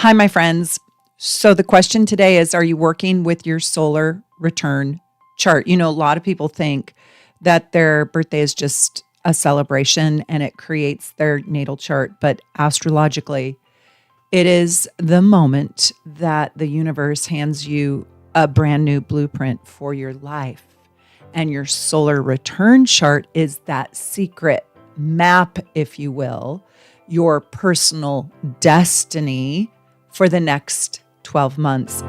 Hi, my friends. So the question today is, are you working with your solar return chart? A lot of people think that their birthday is just a celebration and it creates their natal chart, but astrologically, it is the moment that the universe hands you a brand new blueprint for your life. And your solar return chart is that secret map, if you will, your personal destiny for the next 12 months.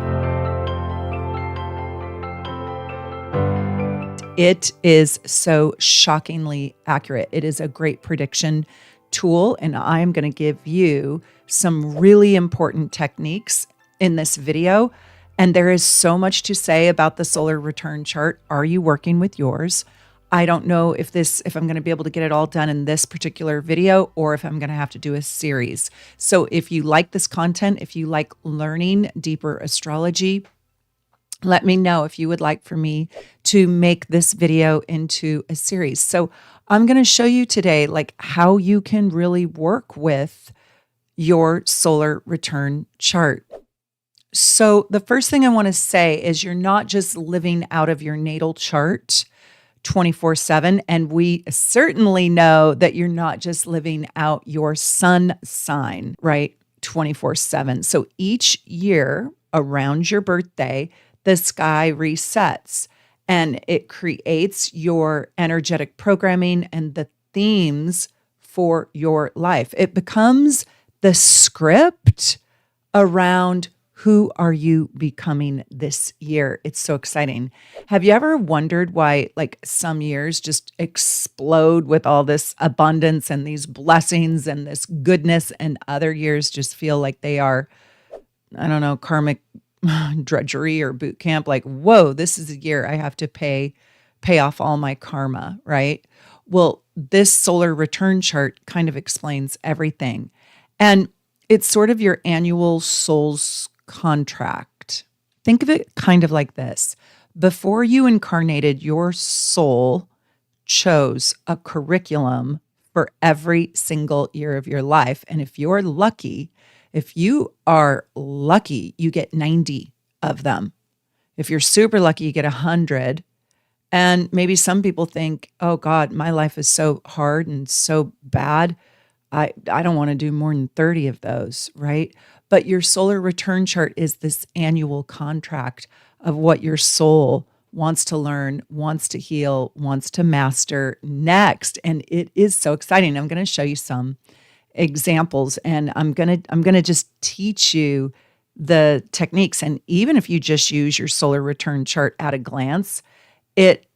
It is so shockingly accurate. It is a great prediction tool, and I'm going to give you some really important techniques in this video. And there is so much to say about the solar return chart. Are you working with yours? I don't know if I'm going to be able to get it all done in this particular video or if I'm going to have to do a series. So if you like this content, if you like learning deeper astrology, let me know if you would like for me to make this video into a series. So I'm going to show you today how you can really work with your solar return chart. So the first thing I want to say is you're not just living out of your natal chart 24/7. And we certainly know that you're not just living out your sun sign, right? 24/7. So each year around your birthday, the sky resets and it creates your energetic programming and the themes for your life. It becomes the script around who are you becoming this year? It's so exciting. Have you ever wondered why some years just explode with all this abundance and these blessings and this goodness, and other years just feel like they are, I don't know, karmic drudgery or boot camp? Whoa, this is a year I have to pay off all my karma, right? Well, this solar return chart kind of explains everything. And it's sort of your annual soul's contract. Think of it kind of like this. Before you incarnated, your soul chose a curriculum for every single year of your life. And if you are lucky, you get 90 of them. If you're super lucky, you get 100. And maybe some people think, oh God, my life is so hard and so bad. I don't want to do more than 30 of those, right? But your solar return chart is this annual contract of what your soul wants to learn, wants to heal, wants to master next. And it is so exciting. I'm going to show you some examples, and I'm going to just teach you the techniques. And even if you just use your solar return chart at a glance, it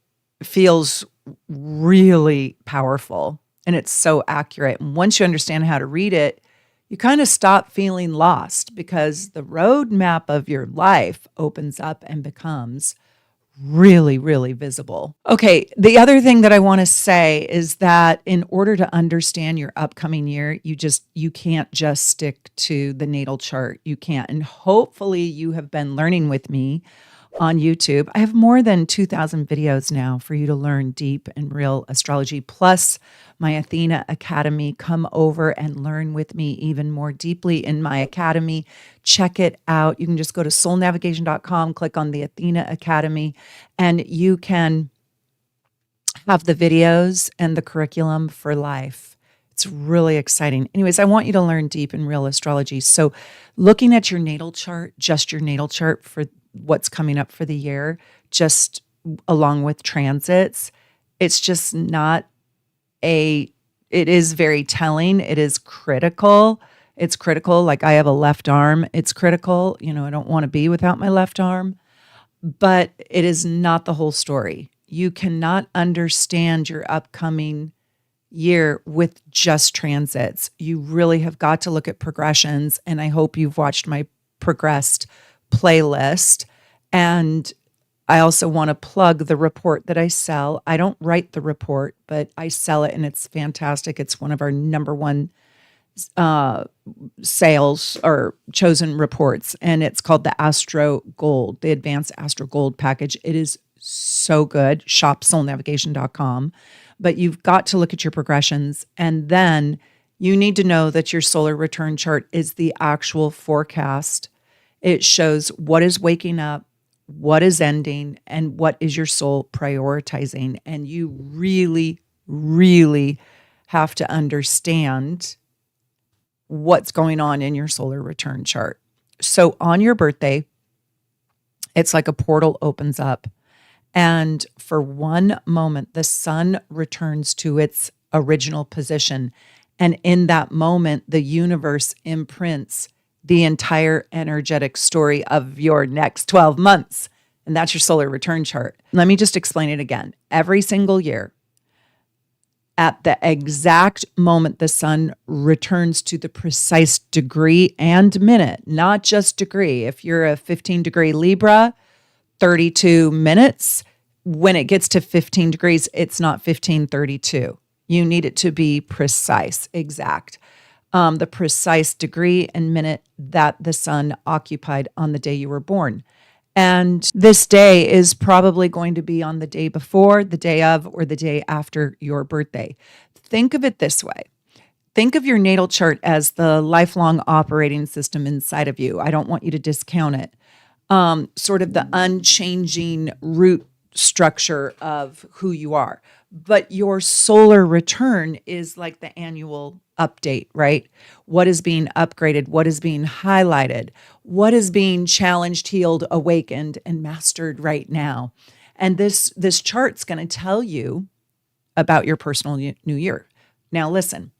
feels really powerful. And it's so accurate. And once you understand how to read it, you kind of stop feeling lost because the roadmap of your life opens up and becomes really, really visible. Okay, the other thing that I want to say is that in order to understand your upcoming year, you can't just stick to the natal chart. You can't. And hopefully you have been learning with me on YouTube. I have more than 2,000 videos now for you to learn deep and real astrology, plus my Athena Academy. Come over and learn with me even more deeply in my academy. Check it out. You can just go to soulnavigation.com, click on the Athena Academy, and you can have the videos and the curriculum for life. It's really exciting. Anyways, I want you to learn deep and real astrology. So looking at your natal chart, just your natal chart for what's coming up for the year, just along with transits, it's just not it is very telling. It is critical. It's critical. I have a left arm. It's critical. I don't want to be without my left arm, but it is not the whole story. You cannot understand your upcoming year with just transits. You really have got to look at progressions. And I hope you've watched my progressed playlist. And I also want to plug the report that I sell. I don't write the report, but I sell it and it's fantastic. It's one of our number one sales or chosen reports. And it's called the Astro Gold, the Advanced Astro Gold package. It is so good. Shop soulnavigation.com. But you've got to look at your progressions, and then You need to know that your solar return chart is the actual forecast. It shows what is waking up, what is ending, and what is your soul prioritizing. And you really, really have to understand what's going on in your solar return chart. So on your birthday, it's like a portal opens up. And for one moment, the sun returns to its original position. And in that moment, the universe imprints the entire energetic story of your next 12 months. And that's your solar return chart. Let me just explain it again. Every single year, at the exact moment the sun returns to the precise degree and minute, not just degree. If you're a 15-degree Libra, 32 minutes. When it gets to 15 degrees, it's not 1532. You need it to be precise, exact. The precise degree and minute that the sun occupied on the day you were born. And this day is probably going to be on the day before, the day of, or the day after your birthday. Think of it this way. Think of your natal chart as the lifelong operating system inside of you. I don't want you to discount it. Sort of the unchanging root structure of who you are. But your solar return is like the annual update, right? What is being upgraded? What is being highlighted? What is being challenged, healed, awakened, and mastered right now? And this chart's going to tell you about your personal new year. Now, listen,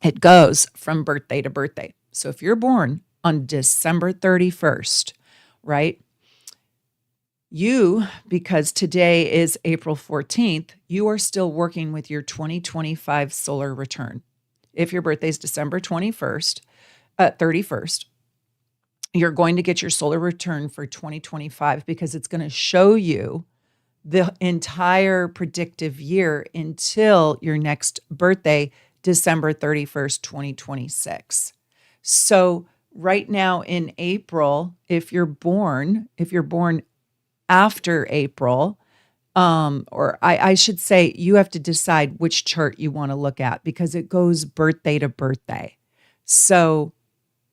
it goes from birthday to birthday. So if you're born on December 31st, right? You, because today is April 14th, you are still working with your 2025 solar return. If your birthday is December 31st, you're going to get your solar return for 2025 because it's going to show you the entire predictive year until your next birthday, December 31st, 2026. So right now in April, if you're born after April, or I should say you have to decide which chart you want to look at because it goes birthday to birthday. So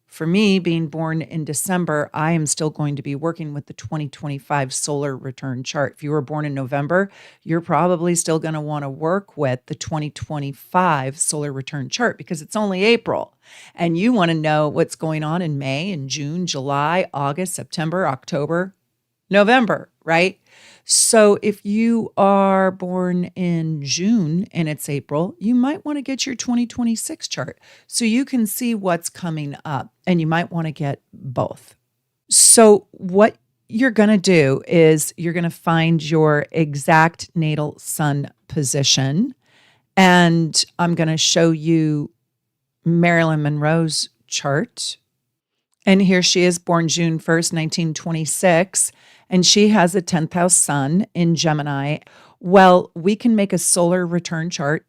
for me, being born in December, I am still going to be working with the 2025 solar return chart. If you were born in November, you're probably still going to want to work with the 2025 solar return chart because it's only April. And you want to know what's going on in May and June, July, August, September, October, November, right? So if you are born in June and it's April, you might want to get your 2026 chart so you can see what's coming up, and you might want to get both. So what you're going to do is you're going to find your exact natal sun position, and I'm going to show you Marilyn Monroe's chart. And here she is, born June 1st, 1926. And she has a 10th house sun in Gemini. Well, we can make a solar return chart,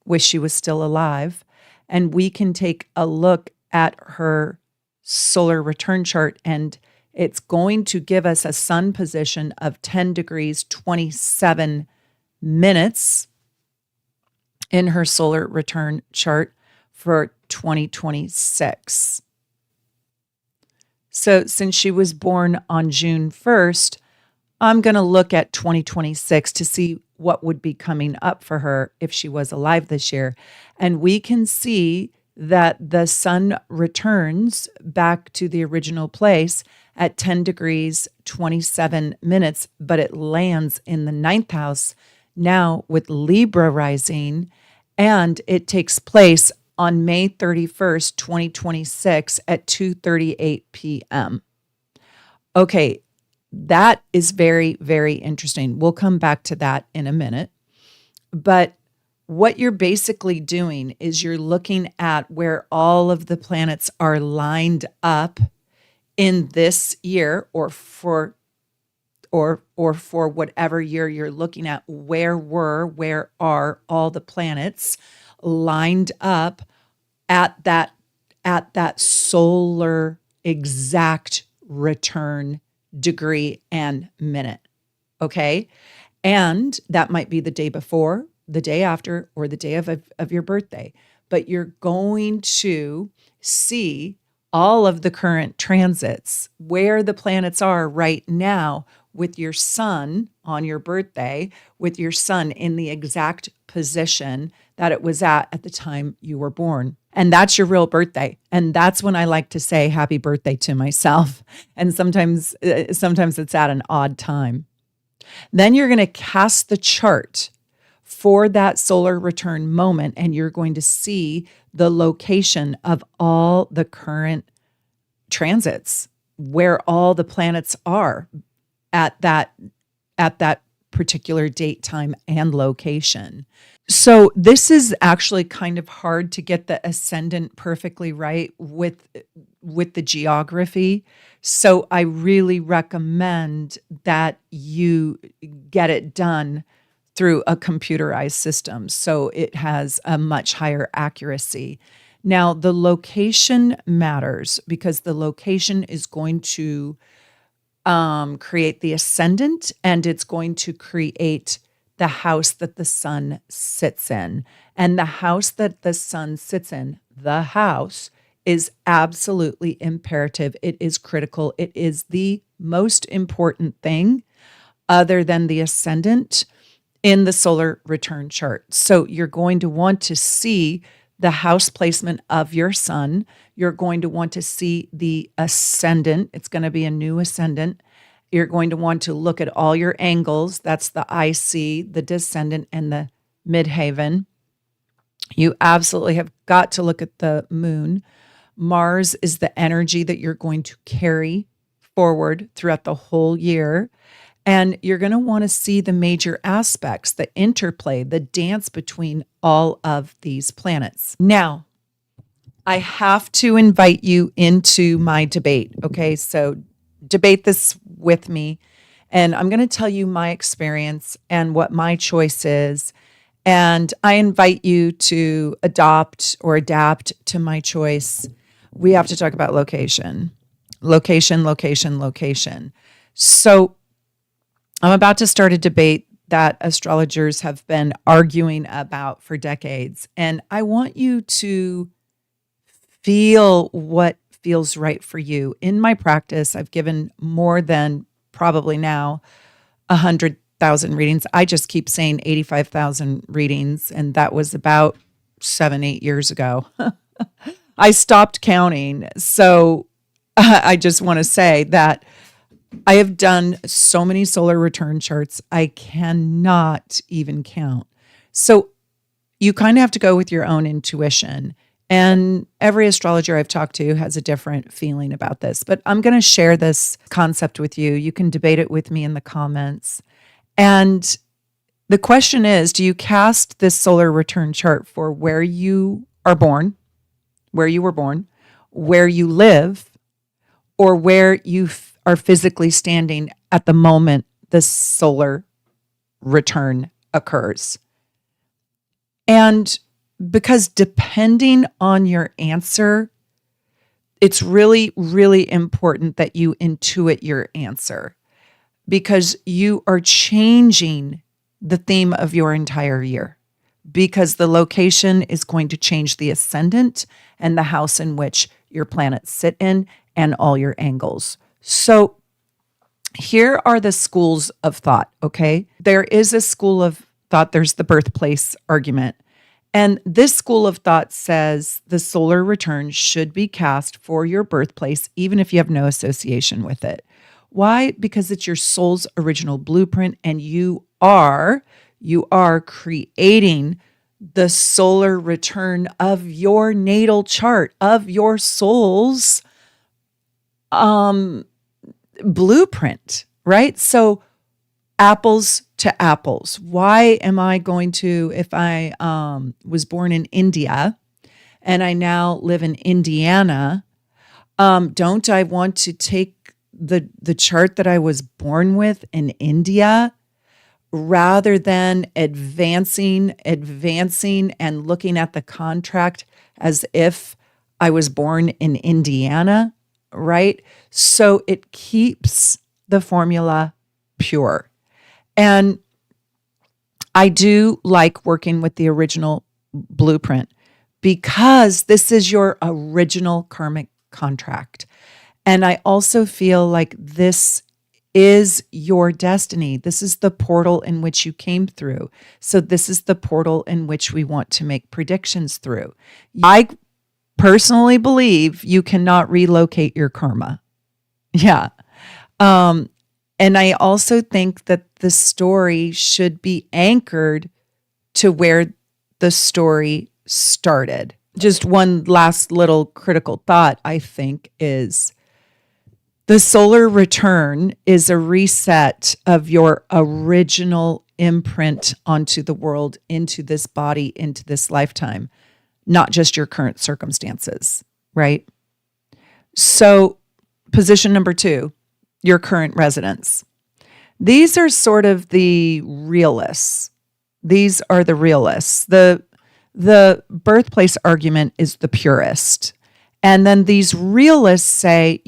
wish she was still alive, and we can take a look at her solar return chart, and it's going to give us a sun position of 10 degrees, 27 minutes in her solar return chart for 2026. So since she was born on June 1st, I'm going to look at 2026 to see what would be coming up for her if she was alive this year. And we can see that the sun returns back to the original place at 10 degrees, 27 minutes, but it lands in the 9th house now with Libra rising, and it takes place on May 31st, 2026 at 2:38 p.m. Okay, that is very, very interesting. We'll come back to that in a minute. But what you're basically doing is you're looking at where all of the planets are lined up in this year, or for whatever year you're looking at, where are all the planets lined up at that solar exact return degree and minute. Okay. And that might be the day before, the day after, or the day of your birthday. but you're going to see all of the current transits, where the planets are right now with your sun on your birthday, with your sun in the exact position that it was at the time you were born. And that's your real birthday. And that's when I like to say happy birthday to myself. And sometimes it's at an odd time. Then you're going to cast the chart for that solar return moment, and you're going to see the location of all the current transits, where all the planets are at that particular date, time, and location. So this is actually kind of hard to get the ascendant perfectly right with the geography. So I really recommend that you get it done through a computerized system, so it has a much higher accuracy. Now, the location matters because the location is going to create the ascendant, and it's going to create the house that the sun sits in. And the house that the sun sits in, the house, is absolutely imperative. It is critical. It is the most important thing other than the ascendant in the solar return chart. So you're going to want to see the house placement of your sun. You're going to want to see the ascendant. It's going to be a new ascendant. You're going to want to look at all your angles. That's the IC, the descendant, and the midhaven. You absolutely have got to look at the moon. Mars is the energy that you're going to carry forward throughout the whole year. And you're going to want to see the major aspects, the interplay, the dance between all of these planets. Now, I have to invite you into my debate. Okay, so debate this with me. And I'm going to tell you my experience and what my choice is. And I invite you to adopt or adapt to my choice. We have to talk about location. Location, location, location. So I'm about to start a debate that astrologers have been arguing about for decades. And I want you to feel what feels right for you. In my practice, I've given more than probably now 100,000 readings. I just keep saying 85,000 readings. And that was about 7-8 years ago. I stopped counting. So I just want to say that I have done so many solar return charts, I cannot even count. So you kind of have to go with your own intuition. And every astrologer I've talked to has a different feeling about this. But I'm going to share this concept with you. You can debate it with me in the comments. And the question is, do you cast this solar return chart for where you are born, where you were born, where you live, or where you are physically standing at the moment the solar return occurs? And because depending on your answer, it's really, really important that you intuit your answer, because you are changing the theme of your entire year, because the location is going to change the ascendant and the house in which your planets sit in and all your angles. So here are the schools of thought, okay? There is a school of thought, there's the birthplace argument. And this school of thought says the solar return should be cast for your birthplace, even if you have no association with it. Why? Because it's your soul's original blueprint, and you are creating the solar return of your natal chart, of your soul's blueprint, right? So apples to apples. Why am I going to, if I was born in India and I now live in Indiana, don't I want to take the chart that I was born with in India, rather than advancing and looking at the contract as if I was born in Indiana, right? So it keeps the formula pure. And I do like working with the original blueprint, because this is your original karmic contract. And I also feel like this is your destiny. This is the portal in which you came through. So this is the portal in which we want to make predictions through. I personally believe you cannot relocate your karma. Yeah. And I also think that the story should be anchored to where the story started. Just one last little critical thought, I think, is the solar return is a reset of your original imprint onto the world, into this body, into this lifetime, not just your current circumstances, right? So, position number 2, your current residence. These are sort of the realists. These are the realists. The birthplace argument is the purist. And then these realists say,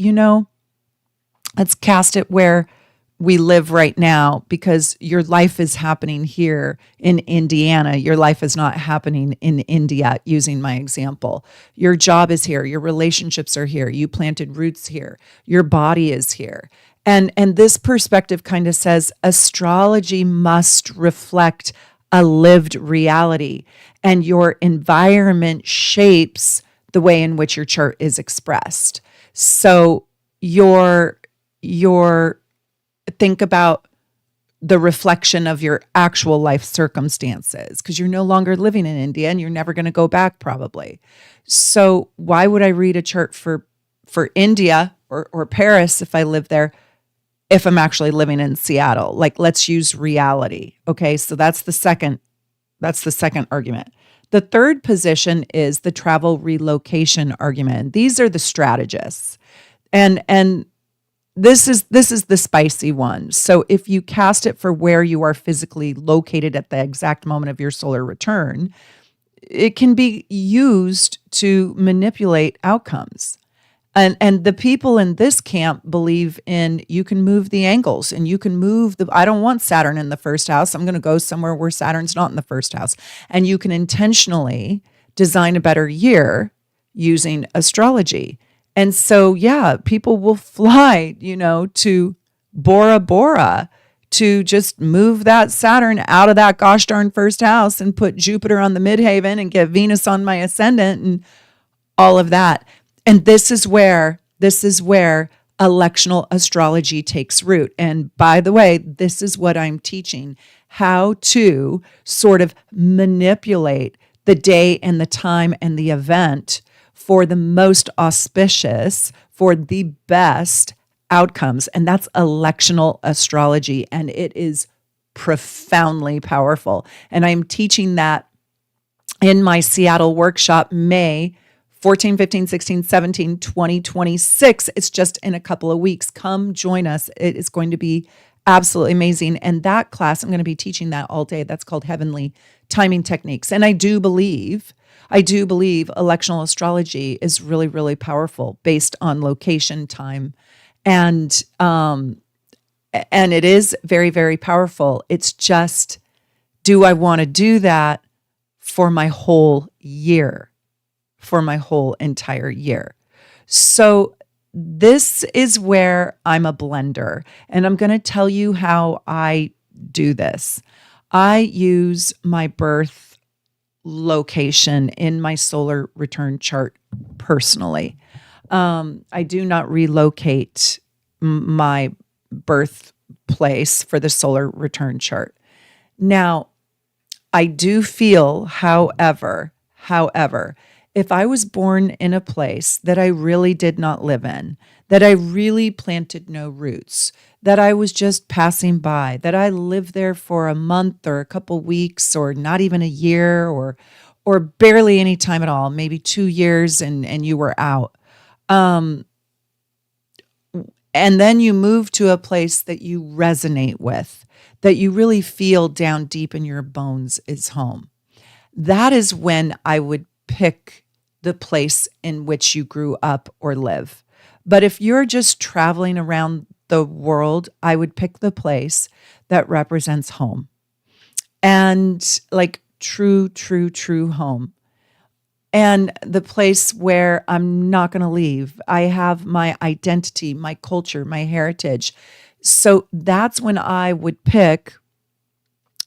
let's cast it where we live right now, because your life is happening here in Indiana. Your life is not happening in India, using my example. Your job is here. Your relationships are here. You planted roots here. Your body is here. And this perspective kind of says astrology must reflect a lived reality, and your environment shapes the way in which your chart is expressed. So your think about the reflection of your actual life circumstances, because you're no longer living in India and you're never going to go back probably. So why would I read a chart for India or Paris if I live there, if I'm actually living in Seattle? Like, let's use reality. Okay. So that's the second argument. The third position is the travel relocation argument. These are the strategists. And this is the spicy one. So if you cast it for where you are physically located at the exact moment of your solar return, it can be used to manipulate outcomes. And the people in this camp believe in, you can move the angles and you can move I don't want Saturn in the first house. I'm going to go somewhere where Saturn's not in the first house. And you can intentionally design a better year using astrology. And so, yeah, people will fly, to Bora Bora to just move that Saturn out of that gosh darn first house and put Jupiter on the midhaven and get Venus on my ascendant and all of that. And this is where electional astrology takes root. And by the way, this is what I'm teaching, how to sort of manipulate the day and the time and the event for the most auspicious, for the best outcomes. And that's electional astrology. And it is profoundly powerful. And I'm teaching that in my Seattle workshop, May 14, 15, 16, 17, 2026. It's just in a couple of weeks. Come join us. It is going to be absolutely amazing. And that class, I'm going to be teaching that all day. That's called Heavenly Timing Techniques. And I do believe electional astrology is really, really powerful based on location, time, and it is very, very powerful. It's just, do I want to do that for my whole year? For my whole entire year. So this is where I'm a blender, and I'm going to tell you how I do this. I use my birth location in my solar return chart personally. I do not relocate my birthplace for the solar return chart. Now, I do feel, however, if I was born in a place that I really did not live in, that I really planted no roots, that I was just passing by, that I lived there for a month or a couple weeks or not even a year or barely any time at all, maybe 2 years and you were out. And then you move to a place that you resonate with, that you really feel down deep in your bones is home. That is when I would pick the place in which you grew up or live. But if you're just traveling around the world, I would pick the place that represents home. And like true home. and the place where I'm not going to leave. I have my identity, my culture, my heritage. So that's when I would pick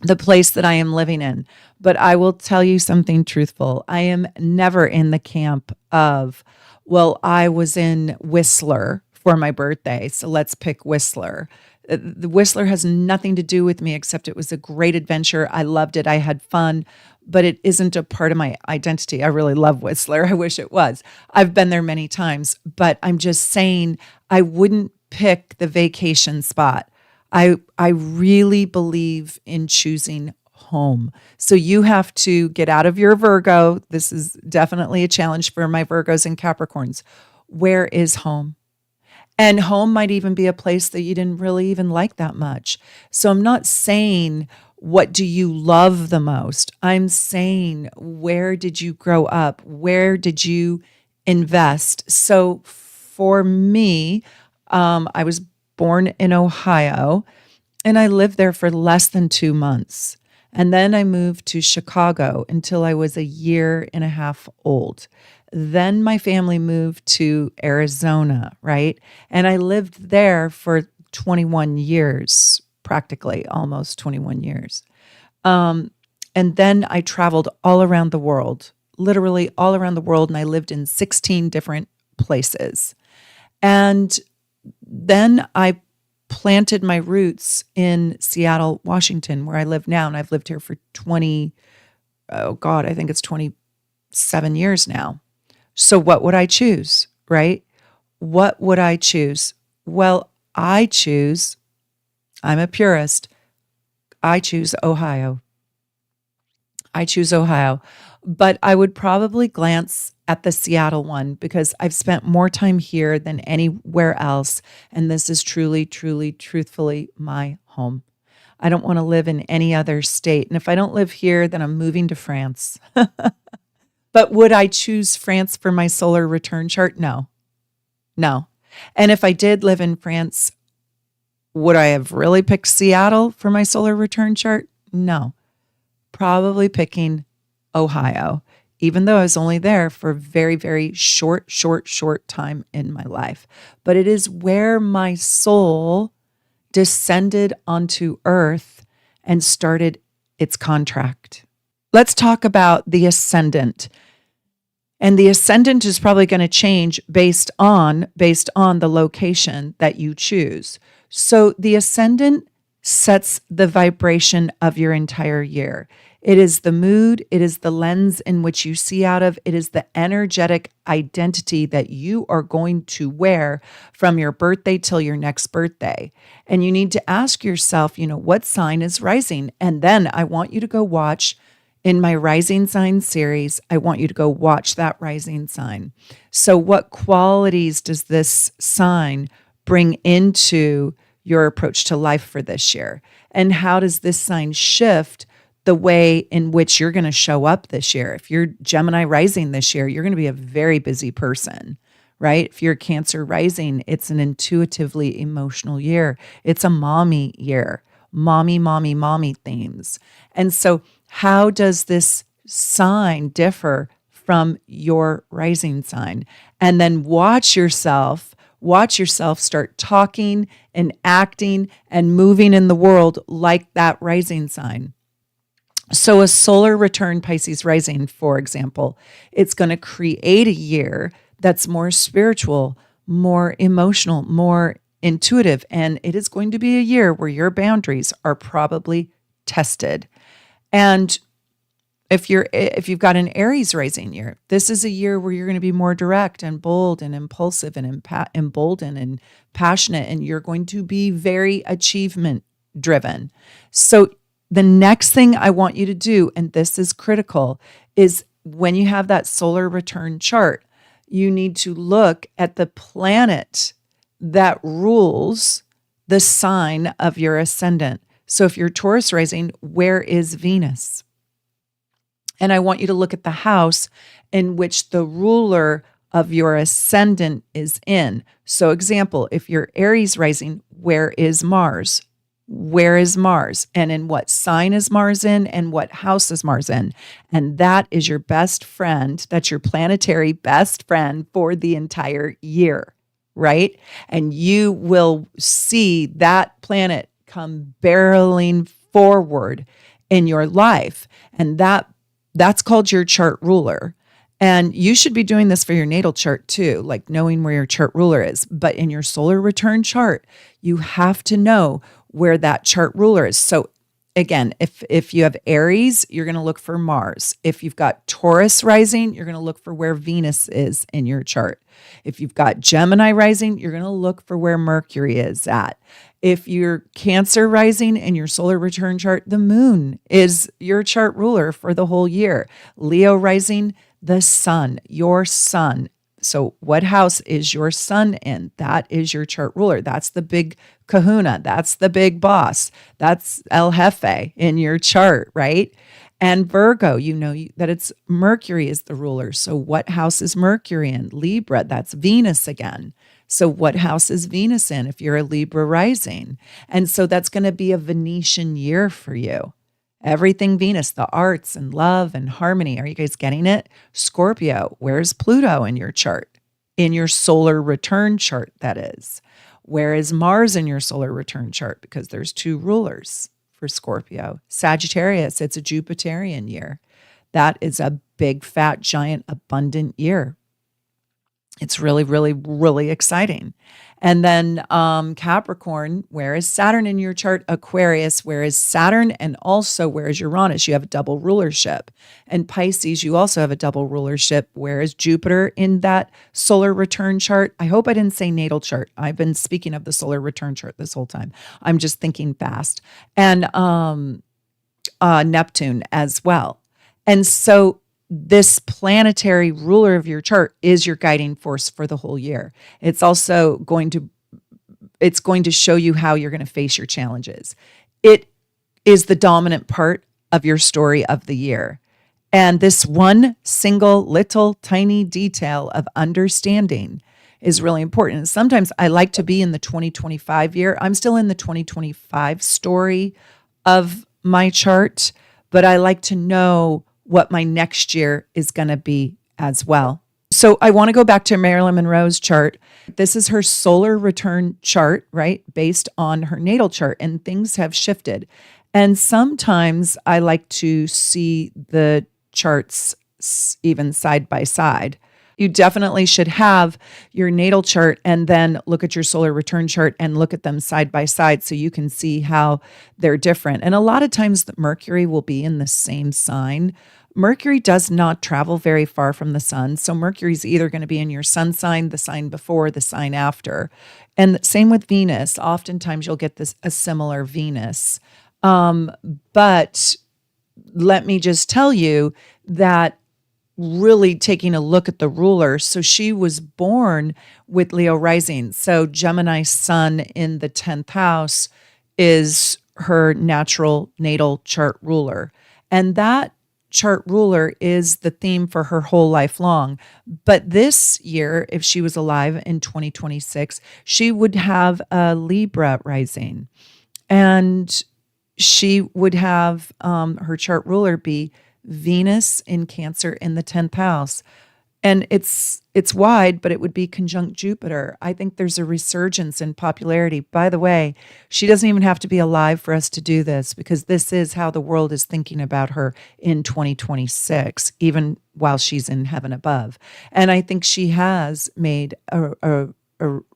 the place that I am living in. But I will tell you something truthful. I am never in the camp of, well, I was in Whistler for my birthday, so let's pick Whistler. The Whistler has nothing to do with me except it was a great adventure. I loved it. I had fun, but it isn't a part of my identity. I really love Whistler. I wish it was. I've been there many times, but I'm just saying I wouldn't pick the vacation spot. I really believe in choosing home. So you have to get out of your Virgo. This is definitely a challenge for my Virgos and Capricorns. Where is home? And home might even be a place that you didn't really even like that much. So I'm not saying what do you love the most? I'm saying where did you grow up? Where did you invest? So for me, I was born in Ohio and I lived there for less than 2 months. And then I moved to Chicago until I was a year and a half old. Then my family moved to Arizona, right? And I lived there for 21 years, practically almost 21 years. And then I traveled all around the world, literally all around the world. And I lived in 16 different places. And then I planted my roots in Seattle, Washington, where I live now. And I've lived here for I think it's 27 years now. So what would I choose, right? What would I choose? Well, I'm a purist. I choose Ohio. But I would probably glance at the Seattle one because I've spent more time here than anywhere else. And this is truly, truly, truthfully my home. I don't want to live in any other state. And if I don't live here, then I'm moving to France. But would I choose France for my solar return chart? No. And if I did live in France, would I have really picked Seattle for my solar return chart? No. Probably picking Ohio, even though I was only there for a very, very short time in my life. But it is where my soul descended onto earth and started its contract. Let's talk about the ascendant. And the ascendant is probably going to change based on the location that you choose. So the ascendant sets the vibration of your entire year. It is the mood, it is the lens in which you see out of, it is the energetic identity that you are going to wear from your birthday till your next birthday. And you need to ask yourself, what sign is rising? And then I want you to go watch in my rising sign series, I want you to go watch that rising sign. So what qualities does this sign bring into your approach to life for this year? And how does this sign shift the way in which you're going to show up this year? If you're Gemini rising this year, you're going to be a very busy person, right? If you're Cancer rising, it's an intuitively emotional year. It's a mommy year, mommy themes. And so how does this sign differ from your rising sign? And then watch yourself start talking and acting and moving in the world like that rising sign. So a solar return Pisces rising, for example, it's going to create a year that's more spiritual, more emotional, more intuitive. And it is going to be a year where your boundaries are probably tested. And if you've got an Aries rising year, this is a year where you're going to be more direct and bold and impulsive and emboldened and passionate, and you're going to be very achievement driven. So the next thing I want you to do, and this is critical, is when you have that solar return chart, you need to look at the planet that rules the sign of your ascendant. So if you're Taurus rising, where is Venus? And I want you to look at the house in which the ruler of your ascendant is in. So example, if you're Aries rising, where is Mars? where is Mars and in what sign is Mars in and what house is Mars in. And that is your best friend. That's your planetary best friend for the entire year, right? And you will see that planet come barreling forward in your life. And that's called your chart ruler. And you should be doing this for your natal chart too, like knowing where your chart ruler is. But in your solar return chart, you have to know where that chart ruler is. So again, if you have Aries, you're going to look for Mars. If you've got Taurus rising, you're going to look for where Venus is in your chart. If you've got Gemini rising, you're going to look for where Mercury is at. If you're Cancer rising in your solar return chart, the moon is your chart ruler for the whole year. Leo rising, the sun, your sun. So what house is your sun in? That is your chart ruler. That's the big kahuna. That's the big boss. That's El Jefe in your chart, right? And Virgo, you know that it's Mercury is the ruler. So what house is Mercury in? Libra, that's Venus again. So what house is Venus in if you're a Libra rising? And so that's going to be a Venetian year for you. Everything Venus, the arts and love and harmony. Are you guys getting it? Scorpio, where's Pluto in your chart? In your solar return chart, that is. Where is Mars in your solar return chart? Because there's two rulers for Scorpio. Sagittarius, it's a Jupiterian year. That is a big, fat, giant, abundant year. It's really, really, really exciting. And then Capricorn, where is Saturn in your chart? Aquarius, where is Saturn? And also, where is Uranus? You have a double rulership. And Pisces, you also have a double rulership. Where is Jupiter in that solar return chart? I hope I didn't say natal chart. I've been speaking of the solar return chart this whole time. I'm just thinking fast. And Neptune as well. And so this planetary ruler of your chart is your guiding force for the whole year. It's also going to show you how you're going to face your challenges. It is the dominant part of your story of the year. And this one single little tiny detail of understanding is really important. And sometimes I like to be in the 2025 year. I'm still in the 2025 story of my chart, but I like to know what my next year is going to be as well. So I want to go back to Marilyn Monroe's chart. This is her solar return chart, right? Based on her natal chart, and things have shifted. And sometimes I like to see the charts even side by side. You definitely should have your natal chart and then look at your solar return chart and look at them side by side so you can see how they're different. And a lot of times the Mercury will be in the same sign. Mercury does not travel very far from the sun. So Mercury's either going to be in your sun sign, the sign before, the sign after. And same with Venus. Oftentimes you'll get a similar Venus. But let me just tell you that really taking a look at the ruler. So she was born with Leo rising. So Gemini sun in the 10th house is her natural natal chart ruler. And that chart ruler is the theme for her whole life long. But this year, if she was alive in 2026, she would have a Libra rising. And she would have her chart ruler be Venus in Cancer in the 10th house. And it's wide, but it would be conjunct Jupiter. I think there's a resurgence in popularity. By the way, she doesn't even have to be alive for us to do this, because this is how the world is thinking about her in 2026, even while she's in heaven above. And I think she has made a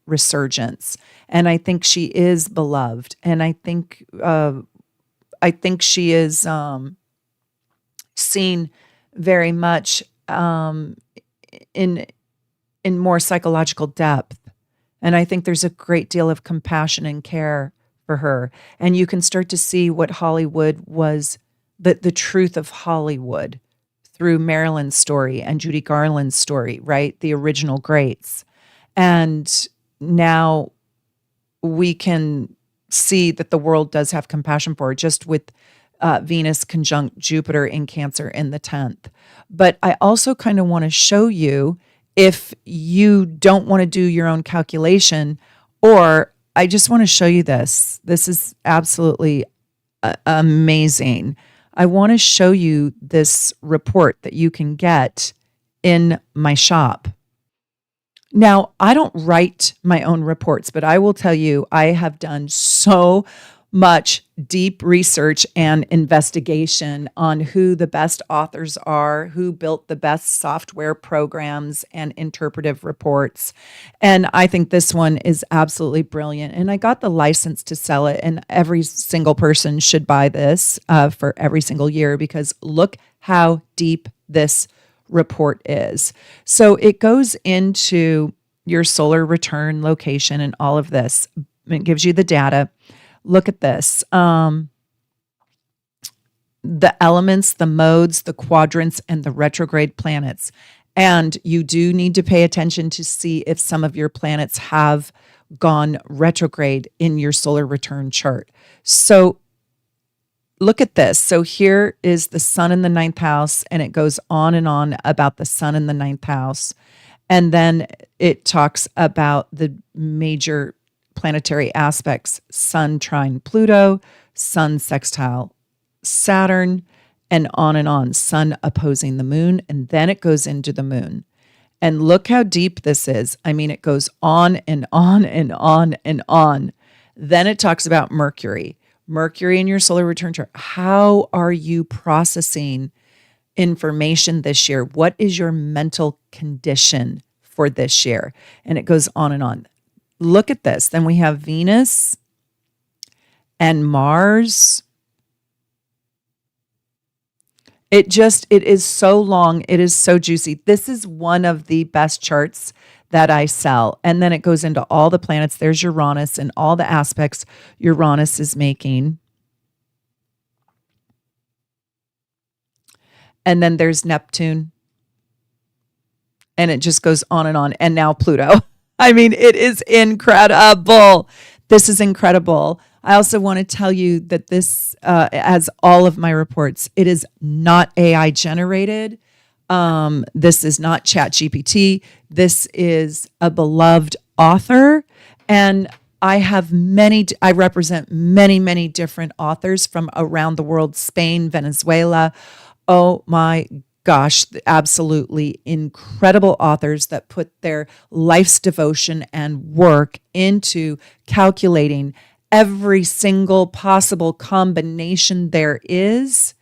resurgence. And I think she is beloved. And I think she is seen very much in more psychological depth. And I think there's a great deal of compassion and care for her. And you can start to see what Hollywood was, the truth of Hollywood through Marilyn's story and Judy Garland's story, right? The original greats. And now we can see that the world does have compassion for her, just with Venus conjunct Jupiter in Cancer in the 10th. But I also kind of want to show you, if you don't want to do your own calculation, or I just want to show you this. This is absolutely amazing. I want to show you this report that you can get in my shop. Now, I don't write my own reports, but I will tell you, I have done so much deep research and investigation on who the best authors are, who built the best software programs and interpretive reports. And I think this one is absolutely brilliant. And I got the license to sell it, and every single person should buy this for every single year, because look how deep this report is. So it goes into your solar return location and all of this. It gives you the data. Look at this. The elements, the modes, the quadrants, and the retrograde planets. And you do need to pay attention to see if some of your planets have gone retrograde in your solar return chart. So look at this. So here is the sun in the ninth house, and it goes on and on about the sun in the ninth house. And then it talks about the major planetary aspects: sun trine Pluto, sun sextile Saturn, and on, sun opposing the moon. And then it goes into the moon. And look how deep this is. I mean, it goes on and on and on and on. Then it talks about Mercury in your solar return chart. How are you processing information this year? What is your mental condition for this year? And it goes on and on. Look at this. Then we have Venus and Mars. It is so long. It is so juicy. This is one of the best charts that I sell. And then it goes into all the planets. There's Uranus and all the aspects Uranus is making. And then there's Neptune. And it just goes on and on. And now Pluto. I mean, it is incredible. This is incredible. I also want to tell you that this, as all of my reports, it is not AI generated. This is not ChatGPT. This is a beloved author. And I represent many different authors from around the world: Spain, Venezuela. Oh my gosh, absolutely incredible authors that put their life's devotion and work into calculating every single possible combination there is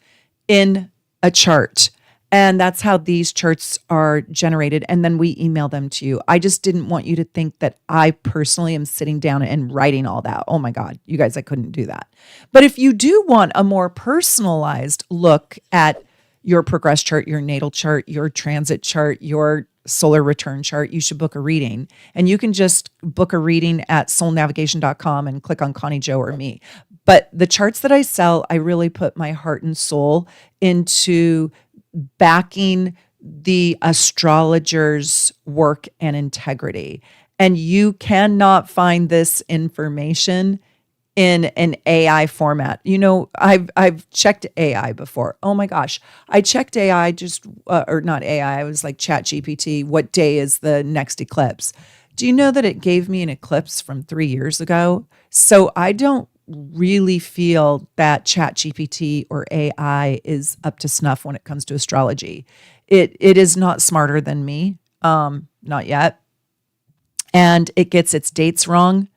in a chart. And that's how these charts are generated. And then we email them to you. I just didn't want you to think that I personally am sitting down and writing all that. Oh my God, you guys, I couldn't do that. But if you do want a more personalized look at your progress chart, your natal chart, your transit chart, your solar return chart, you should book a reading. And you can just book a reading at soulnavigation.com and click on Connie, Joe, or me. But the charts that I sell, I really put my heart and soul into backing the astrologer's work and integrity. And you cannot find this information in an AI format. You know, I've checked AI before. Oh my gosh. I checked AI or not AI, I was like ChatGPT, what day is the next eclipse? Do you know that it gave me an eclipse from 3 years ago? So I don't really feel that ChatGPT or AI is up to snuff when it comes to astrology. It is not smarter than me, not yet. And it gets its dates wrong.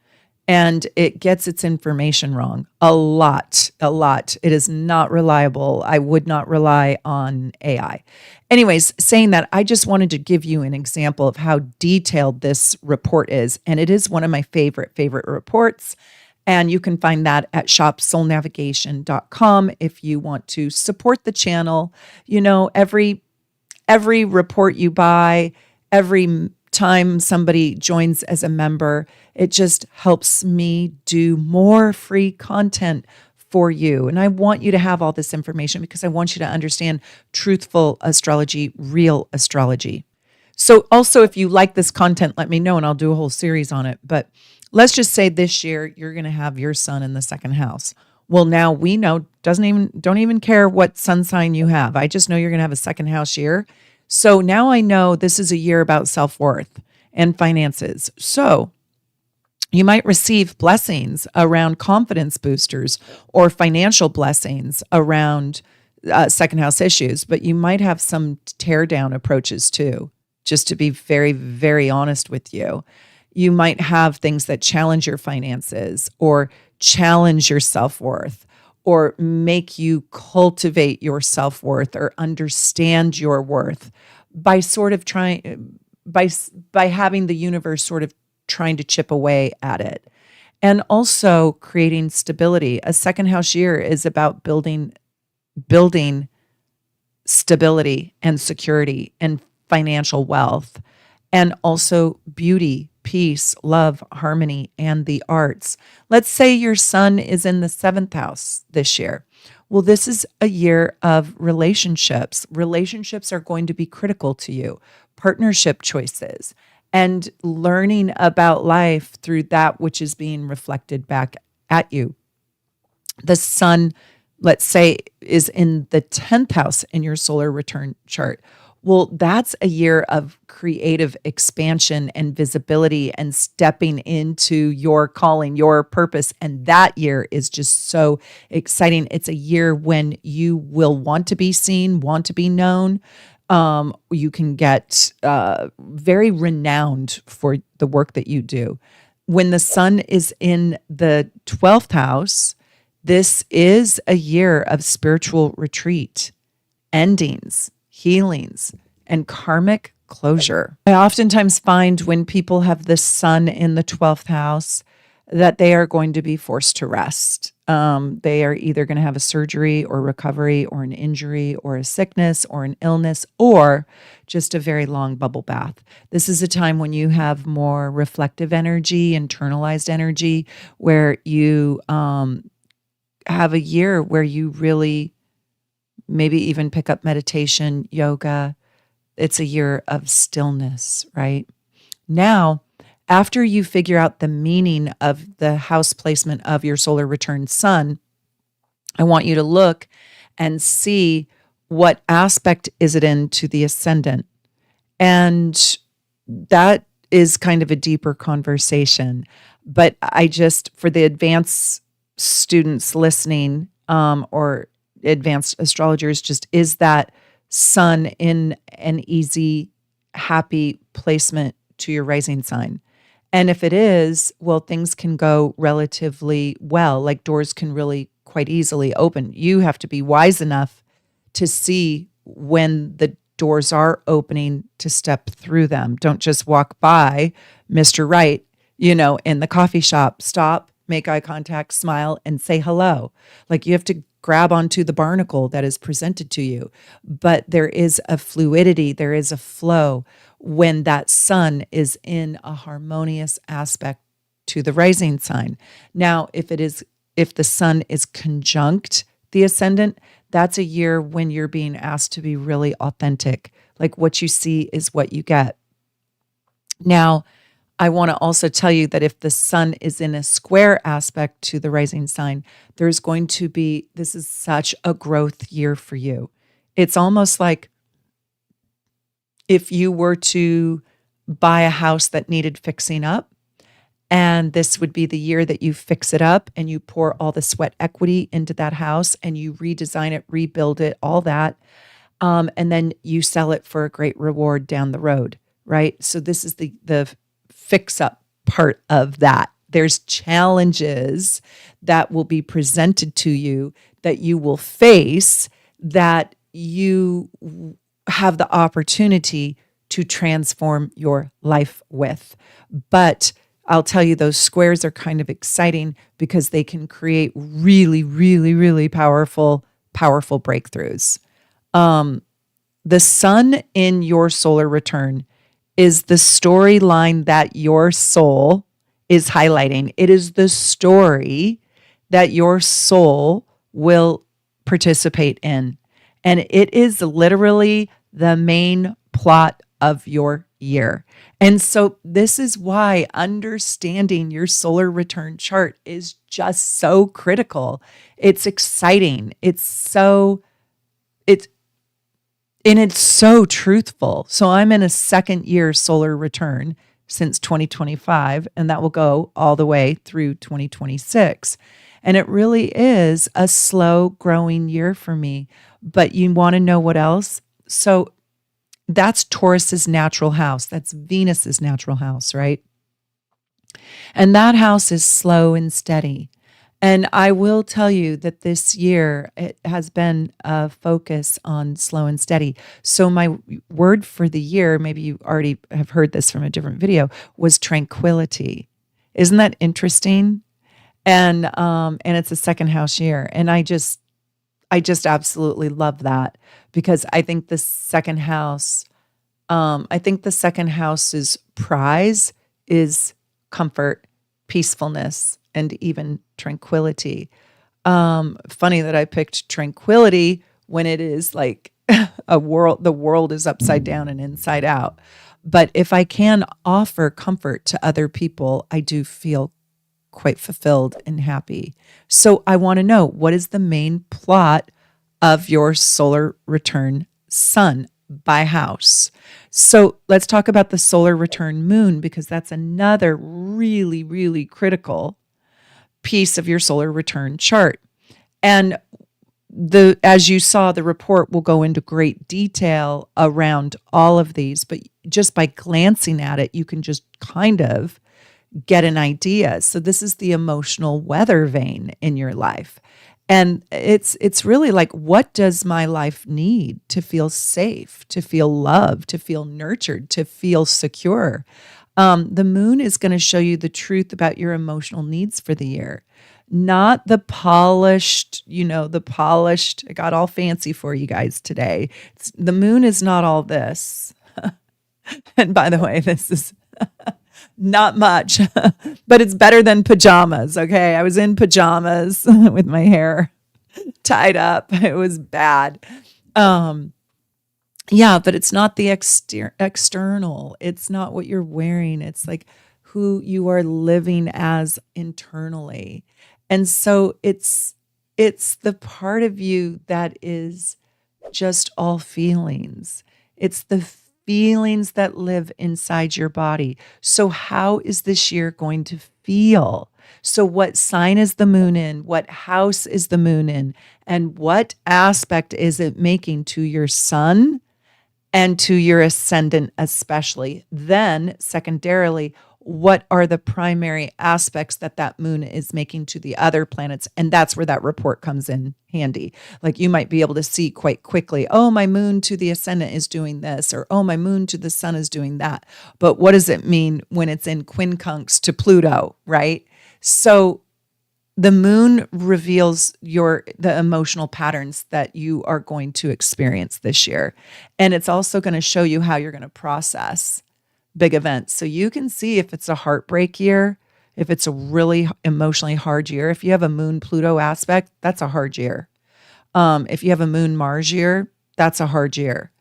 And it gets its information wrong a lot. It is not reliable. I would not rely on AI. Anyways, saying that, I just wanted to give you an example of how detailed this report is. And it is one of my favorite reports. And you can find that at shopsoulnavigation.com if you want to support the channel. You know, every report you buy, every time somebody joins as a member, it just helps me do more free content for you. And I want you to have all this information because I want you to understand truthful astrology, real astrology. So also, if you like this content, let me know and I'll do a whole series on it. But let's just say this year you're going to have your sun in the second house. Well, now we know don't even care what sun sign you have. I just know you're going to have a second house year. So now I know this is a year about self-worth and finances. So You might receive blessings around confidence boosters or financial blessings around second house issues, but you might have some tear down approaches too, just to be very, very honest with you. You might have things that challenge your finances or challenge your self worth or make you cultivate your self worth or understand your worth by sort of trying by having the universe sort of trying to chip away at it. And also creating stability. A second house year is about building stability and security and financial wealth, and also beauty, peace, love, harmony, and the arts. Let's say your sun is in the seventh house this year. Well, this is a year of relationships. Relationships are going to be critical to you, partnership choices, and learning about life through that which is being reflected back at you. The sun, let's say, is in the 10th house in your solar return chart. Well, that's a year of creative expansion and visibility and stepping into your calling, your purpose. And that year is just so exciting. It's a year when you will want to be seen, want to be known. You can get very renowned for the work that you do. When the sun is in the 12th house, this is a year of spiritual retreat, endings, healings, and karmic closure. I oftentimes find when people have the sun in the 12th house that they are going to be forced to rest. They are either going to have a surgery or recovery or an injury or a sickness or an illness or just a very long bubble bath. This is a time when you have more reflective energy, internalized energy, where you have a year where you really maybe even pick up meditation, yoga. It's a year of stillness, right? Now, after you figure out the meaning of the house placement of your solar return sun, I want you to look and see what aspect is it in to the ascendant. And that is kind of a deeper conversation. But I just, for the advanced students listening, or advanced astrologers, just is that sun in an easy, happy placement to your rising sign? And if it is, well, things can go relatively well, like doors can really quite easily open. You have to be wise enough to see when the doors are opening to step through them. Don't just walk by Mr. Right, in the coffee shop. Stop, make eye contact, smile, and say hello. Like you have to grab onto the barnacle that is presented to you. But there is a fluidity, there is a flow when that sun is in a harmonious aspect to the rising sign. Now, if the sun is conjunct the ascendant, that's a year when you're being asked to be really authentic. Like what you see is what you get. Now, I want to also tell you that if the sun is in a square aspect to the rising sign, this is such a growth year for you. It's almost like if you were to buy a house that needed fixing up, and this would be the year that you fix it up and you pour all the sweat equity into that house and you redesign it, rebuild it, all that. And then you sell it for a great reward down the road, right? So this is the fix up part of that. There's challenges that will be presented to you that you will face that you have the opportunity to transform your life with. But I'll tell you, those squares are kind of exciting because they can create really, really, really powerful breakthroughs. The sun in your solar return is the storyline that your soul is highlighting. It is the story that your soul will participate in. And it is literally the main plot of your year. And so this is why understanding your solar return chart is just so critical. It's exciting. It's so truthful. So I'm in a second year solar return, since 2025, and that will go all the way through 2026. And it really is a slow growing year for me. But you want to know what else? So that's Taurus's natural house. That's Venus's natural house, right? And that house is slow and steady. And I will tell you that this year it has been a focus on slow and steady. So my word for the year, maybe you already have heard this from a different video, was tranquility. Isn't that interesting? And it's a second house year. And I just absolutely love that because I think the second house's prize is comfort, peacefulness, and even tranquility. Funny that I picked tranquility when it is like the world is upside down and inside out. But if I can offer comfort to other people, I do feel quite fulfilled and happy. So I want to know, what is the main plot of your solar return sun by house? So let's talk about the solar return moon, because that's another really, really critical piece of your solar return chart. And as you saw, the report will go into great detail around all of these, but just by glancing at it, you can just kind of get an idea. So this is the emotional weather vane in your life. And it's really like, what does my life need to feel safe, to feel loved, to feel nurtured, to feel secure? The moon is going to show you the truth about your emotional needs for the year, not the polished, I got all fancy for you guys today. The moon is not all this. And by the way, this is not much, but it's better than pajamas. Okay. I was in pajamas with my hair tied up. It was bad. Yeah, but it's not the external. It's not what you're wearing. It's like who you are living as internally. And so it's the part of you that is just all feelings. It's the feelings that live inside your body. So how is this year going to feel? So what sign is the moon in? What house is the moon in? And what aspect is it making to your sun and to your ascendant especially? Then secondarily, what are the primary aspects that moon is making to the other planets? And that's where that report comes in handy. Like you might be able to see quite quickly, oh, my moon to the ascendant is doing this, or oh, my moon to the sun is doing that. But what does it mean when it's in quincunx to Pluto, right? So the moon reveals the emotional patterns that you are going to experience this year. And it's also going to show you how you're going to process big events. So you can see if it's a heartbreak year, if it's a really emotionally hard year. If you have a moon Pluto aspect, that's a hard year. If you have a moon Mars year, that's a hard year.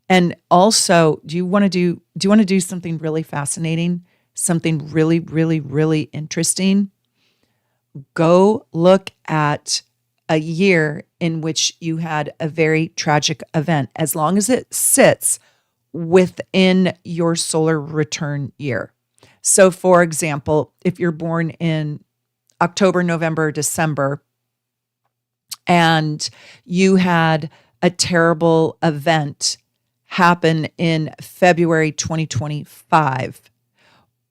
And also, do you want to do something really fascinating, something really, really, really interesting? Go look at a year in which you had a very tragic event, as long as it sits within your solar return year. So, for example, if you're born in October, November, December, and you had a terrible event happen in February 2025,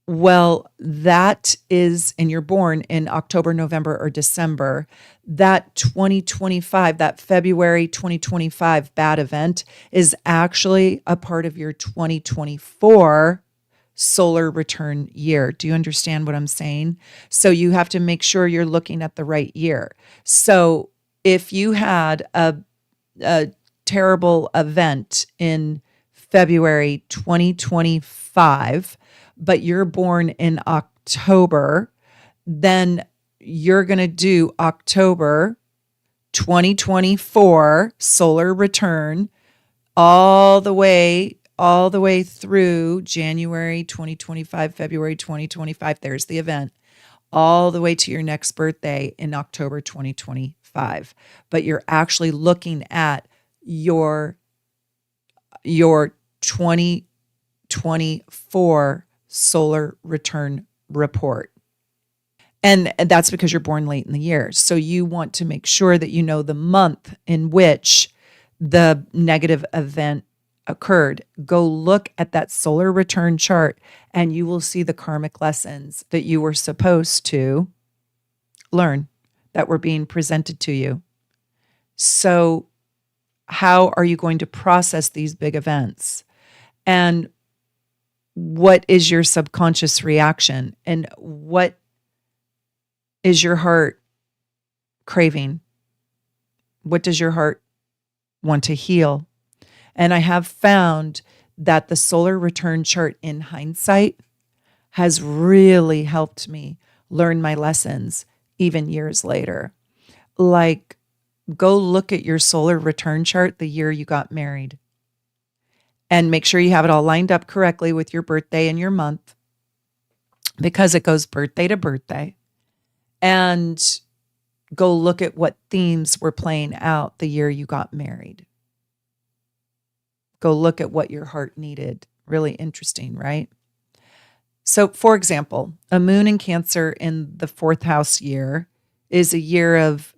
well, that is, and you're born in October, November, or December, that 2025, that February 2025 bad event is actually a part of your 2024 solar return year. Do you understand what I'm saying? So you have to make sure you're looking at the right year. So if you had a terrible event in February 2025, but you're born in October, then you're going to do October 2024 solar return all the way through January 2025, February 2025. There's the event, all the way to your next birthday in October 2025. But you're actually looking at your 2024 solar return report. And that's because you're born late in the year. So you want to make sure that you know the month in which the negative event occurred. Go look at that solar return chart and you will see the karmic lessons that you were supposed to learn that were being presented to you. So how are you going to process these big events? And what is your subconscious reaction? And what is your heart craving? What does your heart want to heal? And I have found that the solar return chart in hindsight has really helped me learn my lessons even years later. Like, go look at your solar return chart the year you got married and make sure you have it all lined up correctly with your birthday and your month, because it goes birthday to birthday. And go look at what themes were playing out the year you got married. Go look at what your heart needed. Really interesting, right? So, for example, a moon in Cancer in the 4th house year is a year of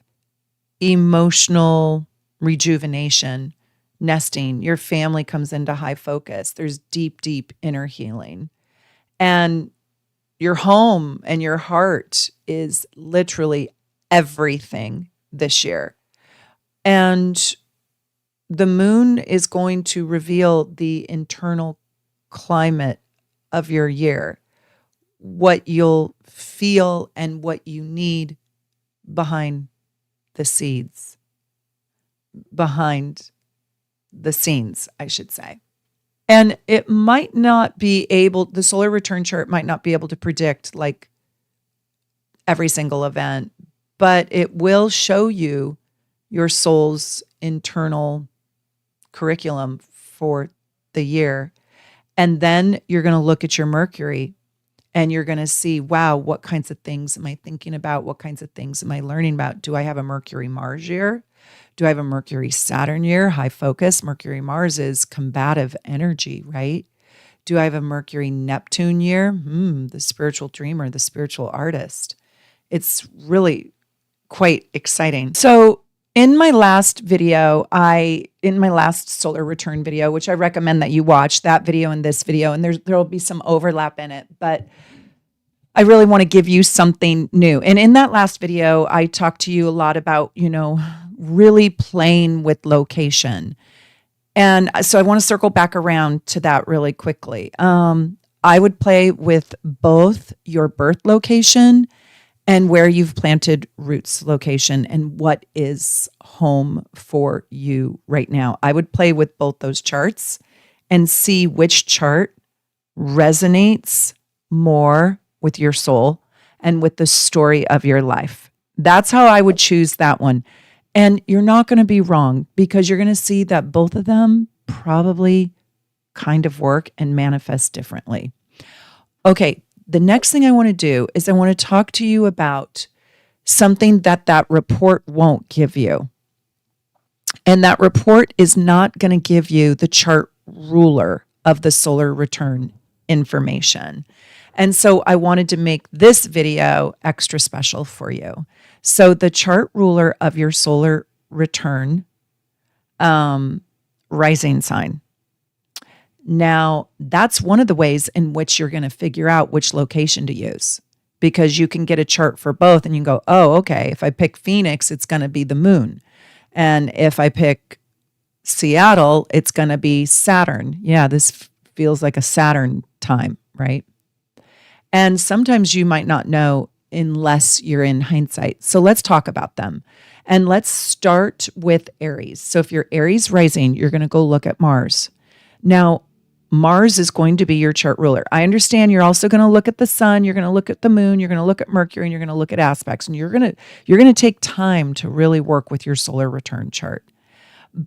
emotional rejuvenation, nesting. Your family comes into high focus. There's deep, deep inner healing. And your home and your heart is literally everything this year. And the moon is going to reveal the internal climate of your year, what you'll feel and what you need behind the seeds, behind the scenes, I should say. And it might not be able, the solar return chart might not be able to predict like every single event, but it will show you your soul's internal curriculum for the year. And then you're going to look at your Mercury and you're going to see, wow, what kinds of things am I thinking about? What kinds of things am I learning about? Do I have a Mercury-Mars year? Do I have a Mercury-Saturn year? High focus. Mercury-Mars is combative energy, right? Do I have a Mercury-Neptune year? The spiritual dreamer, the spiritual artist. It's really quite exciting. So in my last video, in my last solar return video, which I recommend that you watch that video and this video, and there'll be some overlap in it, but I really want to give you something new. And in that last video, I talked to you a lot about, really playing with location. And so I want to circle back around to that really quickly. I would play with both your birth location and where you've planted roots location and what is home for you right now. I would play with both those charts and see which chart resonates more with your soul and with the story of your life. That's how I would choose that one. And you're not going to be wrong, because you're going to see that both of them probably kind of work and manifest differently. Okay, the next thing I want to do is I want to talk to you about something that report won't give you. And that report is not going to give you the chart ruler of the solar return information. And so I wanted to make this video extra special for you. So the chart ruler of your solar return rising sign. Now, that's one of the ways in which you're going to figure out which location to use, because you can get a chart for both and you can go, oh, okay, if I pick Phoenix, it's going to be the moon. And if I pick Seattle, it's going to be Saturn. Yeah, this feels like a Saturn time, right? And sometimes you might not know unless you're in hindsight. So let's talk about them. And let's start with Aries. So if you're Aries rising, you're going to go look at Mars. Now, Mars is going to be your chart ruler. I understand you're also going to look at the sun, you're going to look at the moon, you're going to look at Mercury, and you're going to look at aspects, and you're going to take time to really work with your solar return chart.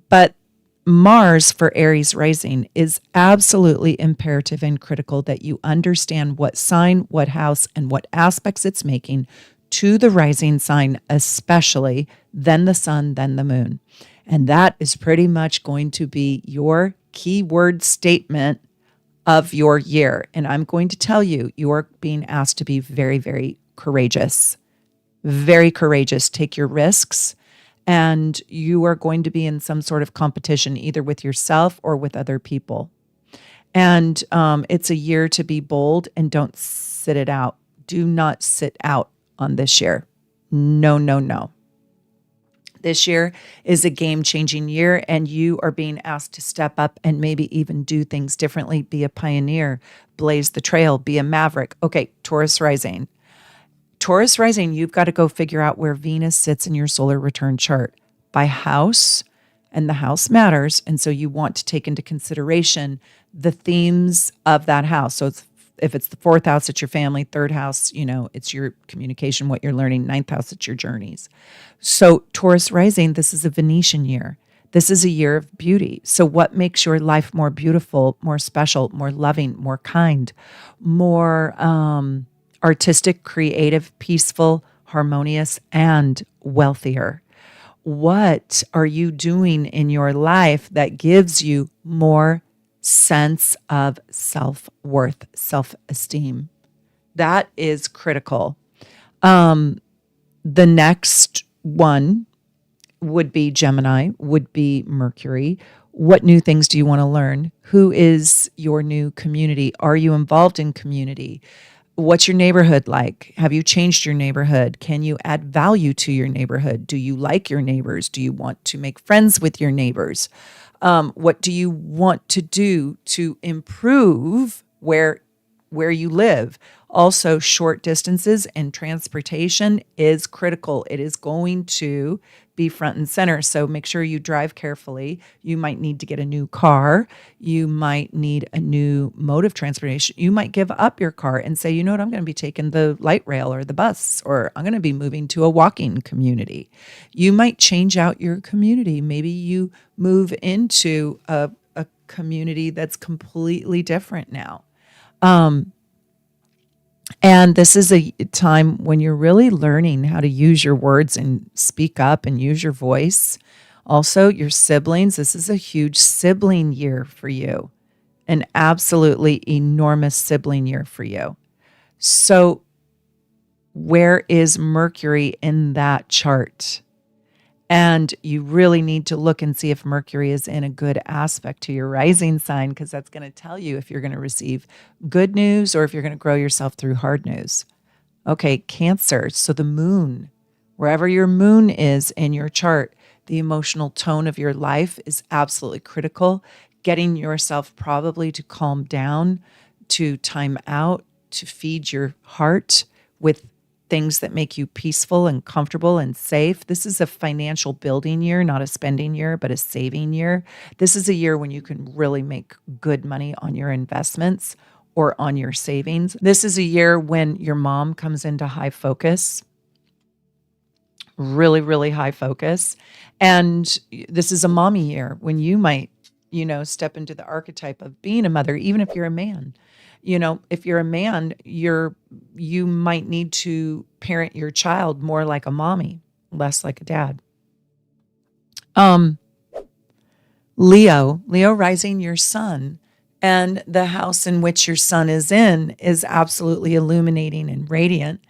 But Mars for Aries rising is absolutely imperative and critical that you understand what sign, what house, and what aspects it's making to the rising sign, especially, then the sun, then the moon. And that is pretty much going to be your keyword statement of your year. And I'm going to tell you, you are being asked to be very, very courageous. Very courageous. Take your risks. And you are going to be in some sort of competition, either with yourself or with other people. And it's a year to be bold and don't sit it out. Do not sit out on this year. No, no, no. This year is a game-changing year, and you are being asked to step up and maybe even do things differently, be a pioneer, blaze the trail, be a maverick. Okay, Taurus rising. Taurus rising, you've got to go figure out where Venus sits in your solar return chart by house, and the house matters. And so you want to take into consideration the themes of that house. So if it's the fourth house, it's your family. Third house, it's your communication, what you're learning. Ninth house, it's your journeys. So Taurus rising, this is a Venetian year. This is a year of beauty. So what makes your life more beautiful, more special, more loving, more kind, more artistic, creative, peaceful, harmonious, and wealthier? What are you doing in your life that gives you more sense of self-worth, self-esteem? That is critical. The next one would be Gemini, would be Mercury. What new things do you want to learn? Who is your new community? Are you involved in community? What's your neighborhood like? Have you changed your neighborhood? Can you add value to your neighborhood? Do you like your neighbors? Do you want to make friends with your neighbors? What do you want to do to improve where you live? Also, short distances and transportation is critical. It is going to be front and center. So make sure you drive carefully. You might need to get a new car. You might need a new mode of transportation. You might give up your car and say, you know what, I'm going to be taking the light rail or the bus, or I'm going to be moving to a walking community. You might change out your community. Maybe you move into a community that's completely different now. And this is a time when you're really learning how to use your words and speak up and use your voice. Also, your siblings, this is a huge sibling year for you, an absolutely enormous sibling year for you. So where is Mercury in that chart? And you really need to look and see if Mercury is in a good aspect to your rising sign, because that's going to tell you if you're going to receive good news or if you're going to grow yourself through hard news. Okay, Cancer. So the moon, wherever your moon is in your chart, the emotional tone of your life is absolutely critical. Getting yourself probably to calm down, to time out, to feed your heart with things that make you peaceful and comfortable and safe. This is a financial building year, not a spending year, but a saving year. This is a year when you can really make good money on your investments or on your savings. This is a year when your mom comes into high focus, really, really high focus. And this is a mommy year when you might, step into the archetype of being a mother, even if you're a man. If you're a man, you might need to parent your child more like a mommy, less like a dad. Leo rising, your sun, and the house in which your sun is in is absolutely illuminating and radiant.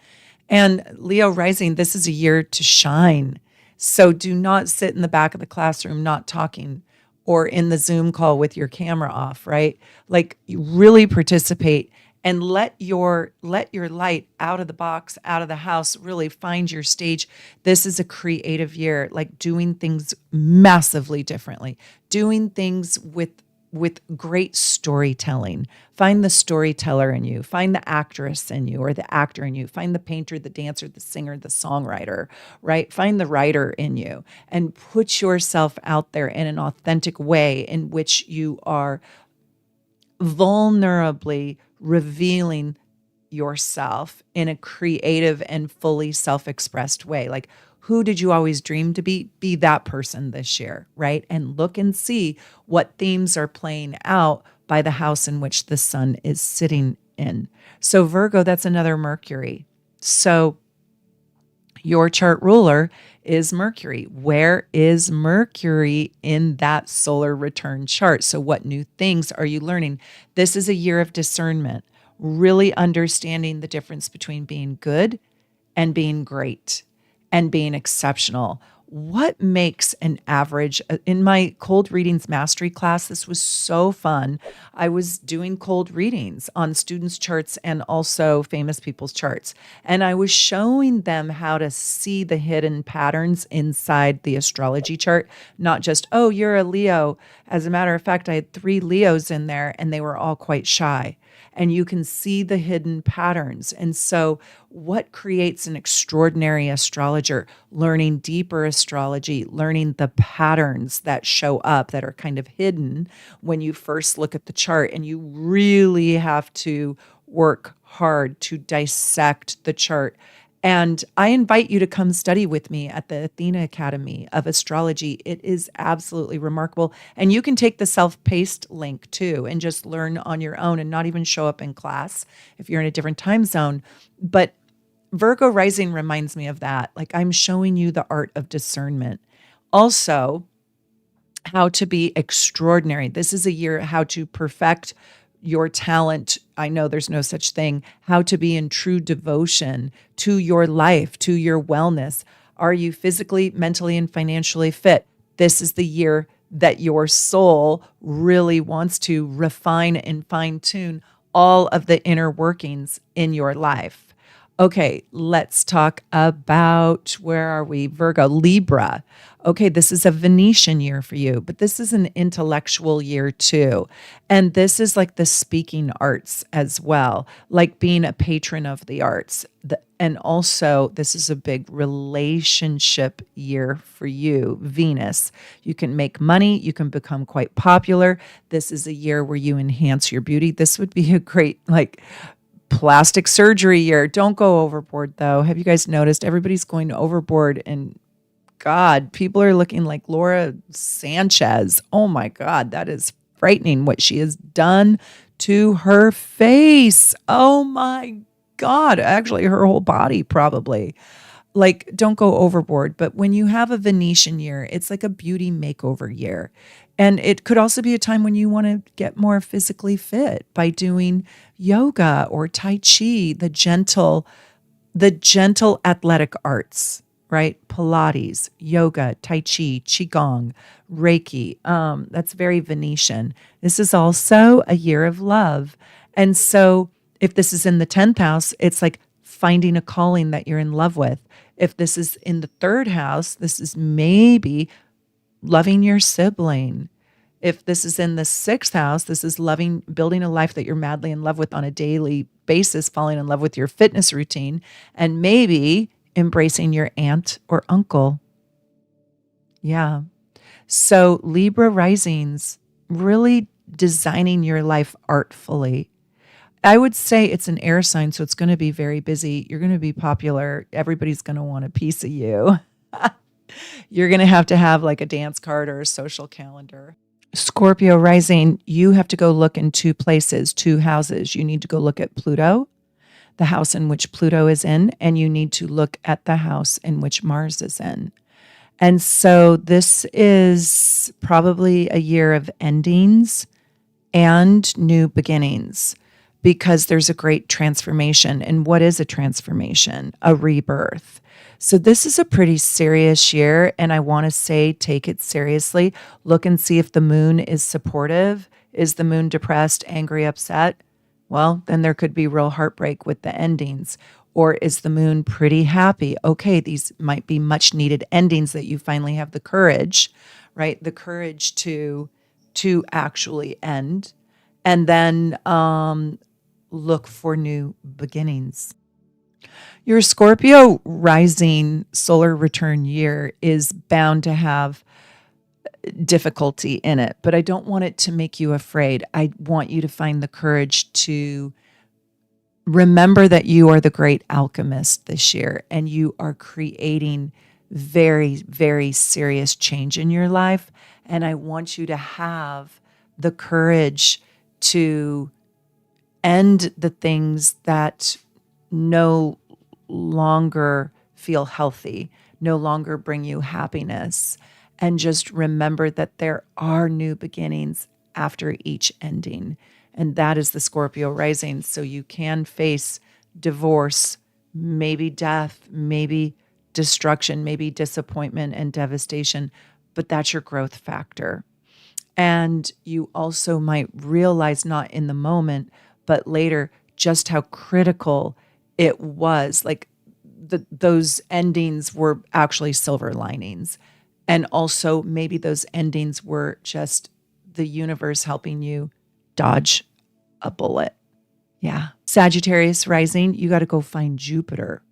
And Leo rising, this is a year to shine. So do not sit in the back of the classroom not talking, or in the Zoom call with your camera off, right? Like, you really participate and let your light out of the box, out of the house, really find your stage. This is a creative year, like doing things massively differently, doing things with great storytelling. Find the storyteller in you, find the actress in you or the actor in you, find the painter, the dancer, the singer, the songwriter, right? Find the writer in you and put yourself out there in an authentic way in which you are vulnerably revealing yourself in a creative and fully self-expressed way. Like, who did you always dream to be? Be that person this year, right? And look and see what themes are playing out by the house in which the sun is sitting in. So Virgo, that's another Mercury. So Your chart ruler is Mercury. Where is Mercury in that solar return chart? So, what new things are you learning? This is a year of discernment, really understanding the difference between being good and being great and being exceptional. What makes an average? In my cold readings mastery class, this was so fun. I was doing cold readings on students' charts and also famous people's charts. And I was showing them how to see the hidden patterns inside the astrology chart, not just, oh, you're a Leo. As a matter of fact, I had 3 Leos in there and they were all quite shy, and you can see the hidden patterns. And so, what creates an extraordinary astrologer? Learning deeper astrology, learning the patterns that show up that are kind of hidden when you first look at the chart. And you really have to work hard to dissect the chart. And I invite you to come study with me at the Athena Academy of Astrology. It is absolutely remarkable. And you can take the self-paced link too and just learn on your own and not even show up in class if you're in a different time zone. But Virgo rising reminds me of that. Like, I'm showing you the art of discernment. Also, how to be extraordinary. This is a year how to perfect your talent. I know there's no such thing. How to be in true devotion to your life, to your wellness. Are you physically, mentally, and financially fit? This is the year that your soul really wants to refine and fine tune all of the inner workings in your life. Okay, let's talk about, where are we? Virgo, Libra. Okay, this is a Venetian year for you, but this is an intellectual year too. And this is like the speaking arts as well, like being a patron of the arts. And also, this is a big relationship year for you, Venus. You can make money, you can become quite popular. This is a year where you enhance your beauty. This would be a great, like, plastic surgery year. Don't go overboard though. Have you guys noticed everybody's going overboard? And God, people are looking like Laura Sanchez. Oh my God, that is frightening what she has done to her face. Oh my God, actually her whole body probably. Like, don't go overboard. But when you have a Venetian year, it's like a beauty makeover year. And it could also be a time when you want to get more physically fit by doing yoga or Tai Chi, the gentle athletic arts, right? Pilates, yoga, Tai Chi, Qigong, Reiki. That's very Venetian. This is also a year of love. And so if this is in the 10th house, it's like finding a calling that you're in love with. If this is in the 3rd house, this is maybe loving your sibling. If this is in the 6th house, this is building a life that you're madly in love with on a daily basis, falling in love with your fitness routine, and maybe embracing your aunt or uncle. Yeah. So Libra risings, really designing your life artfully. I would say it's an air sign, so it's going to be very busy. You're going to be popular. Everybody's going to want a piece of you. You're going to have like a dance card or a social calendar. Scorpio rising, you have to go look in 2 places, 2 houses. You need to go look at Pluto, the house in which Pluto is in, and you need to look at the house in which Mars is in. And so this is probably a year of endings and new beginnings, because there's a great transformation. And what is a transformation? A rebirth. So this is a pretty serious year, and I want to say take it seriously. Look and see if the moon is supportive. Is the moon depressed, angry, upset? Well, then there could be real heartbreak with the endings. Or is the moon pretty happy? Okay, these might be much needed endings that you finally have the courage, right? The courage to actually end, and then look for new beginnings. Your Scorpio rising solar return year is bound to have difficulty in it, but I don't want it to make you afraid. I want you to find the courage to remember that you are the great alchemist this year, and you are creating very, very serious change in your life. And I want you to have the courage to end the things that no longer feel healthy, no longer bring you happiness. And just remember that there are new beginnings after each ending. And that is the Scorpio rising. So you can face divorce, maybe death, maybe destruction, maybe disappointment and devastation, but that's your growth factor. And you also might realize, not in the moment, but later, just how critical it was. Like those endings were actually silver linings. And also, maybe those endings were just the universe helping you dodge a bullet. Yeah. Sagittarius rising, you got to go find Jupiter.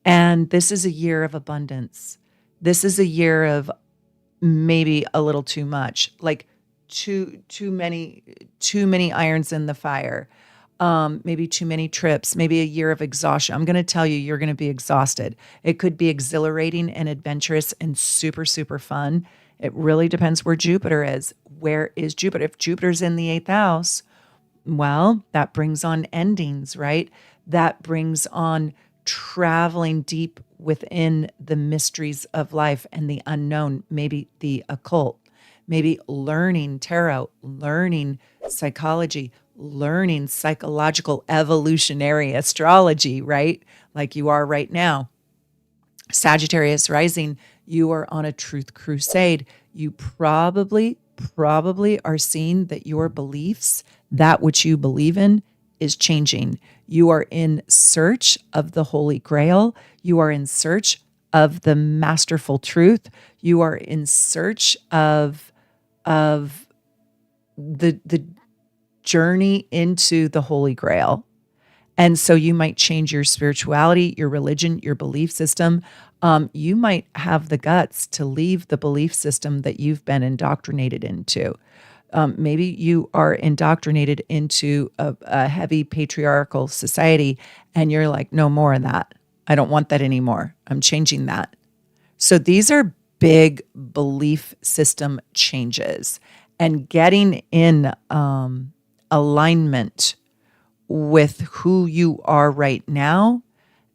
And this is a year of abundance. This is a year of maybe a little too much, like too many irons in the fire. Maybe too many trips, maybe a year of exhaustion. I'm going to tell you, you're going to be exhausted. It could be exhilarating and adventurous and super, super fun. It really depends where Jupiter is. Where is Jupiter? If Jupiter's in the eighth house, well, that brings on endings, right? That brings on traveling deep within the mysteries of life and the unknown, maybe the occult, maybe learning tarot, learning psychology, learning psychological evolutionary astrology, right? Like you are right now. Sagittarius rising, you are on a truth crusade. You probably are seeing that your beliefs, that which you believe in, is changing. You are in search of the Holy Grail. You are in search of the masterful truth. You are in search of the journey into the Holy Grail. And so you might change your spirituality, your religion, your belief system. You might have the guts to leave the belief system that you've been indoctrinated into. Maybe you are indoctrinated into a heavy patriarchal society and you're like, no more of that. I don't want that anymore. I'm changing that. So these are big belief system changes, and getting in alignment with who you are right now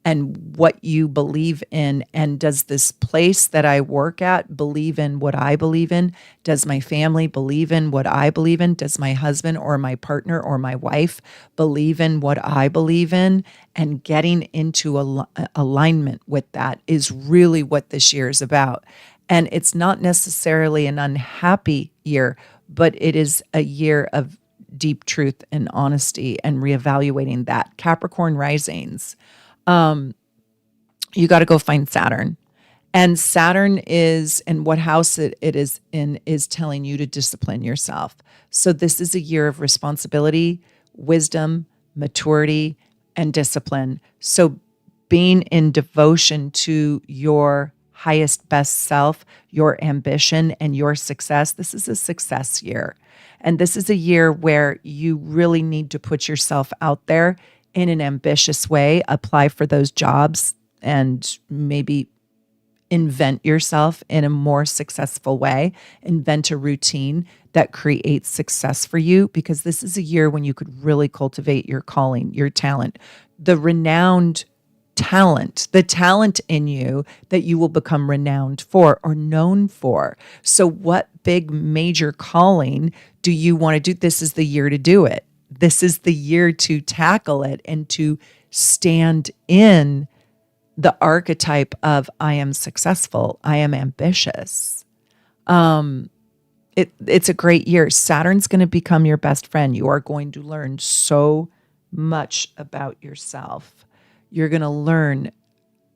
and what you believe in. And does this place that I work at believe in what I believe in? Does my family believe in what I believe in? Does my husband or my partner or my wife believe in what I believe in? And getting into alignment with that is really what this year is about. And it's not necessarily an unhappy year, but it is a year of deep truth and honesty and reevaluating that. Capricorn risings, you got to go find Saturn. And Saturn is, and what house it is in, is telling you to discipline yourself. So this is a year of responsibility, wisdom, maturity, and discipline. So being in devotion to your highest, best self, your ambition, and your success. This is a success year. And this is a year where you really need to put yourself out there in an ambitious way, apply for those jobs, and maybe invent yourself in a more successful way, invent a routine that creates success for you, because this is a year when you could really cultivate your calling, your talent, the renowned talent, the talent in you that you will become renowned for or known for. So what big major calling do you want to do? This is the year to do it. This is the year to tackle it and to stand in the archetype of I am successful, I am ambitious. It's a great year. Saturn's going to become your best friend. You are going to learn so much about yourself. You're going to learn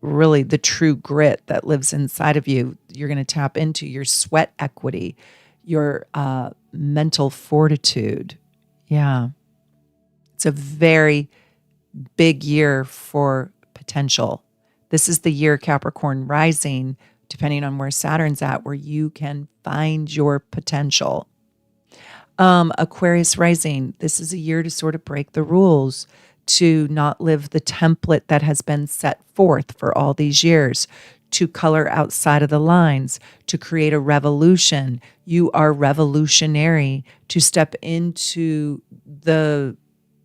really the true grit that lives inside of you. You're going to tap into your sweat equity, your mental fortitude. Yeah. It's a very big year for potential. This is the year, Capricorn rising, depending on where Saturn's at, where you can find your potential. Aquarius rising, this is a year to sort of break the rules, to not live the template that has been set forth for all these years, to color outside of the lines, to create a revolution. You are revolutionary, to step into the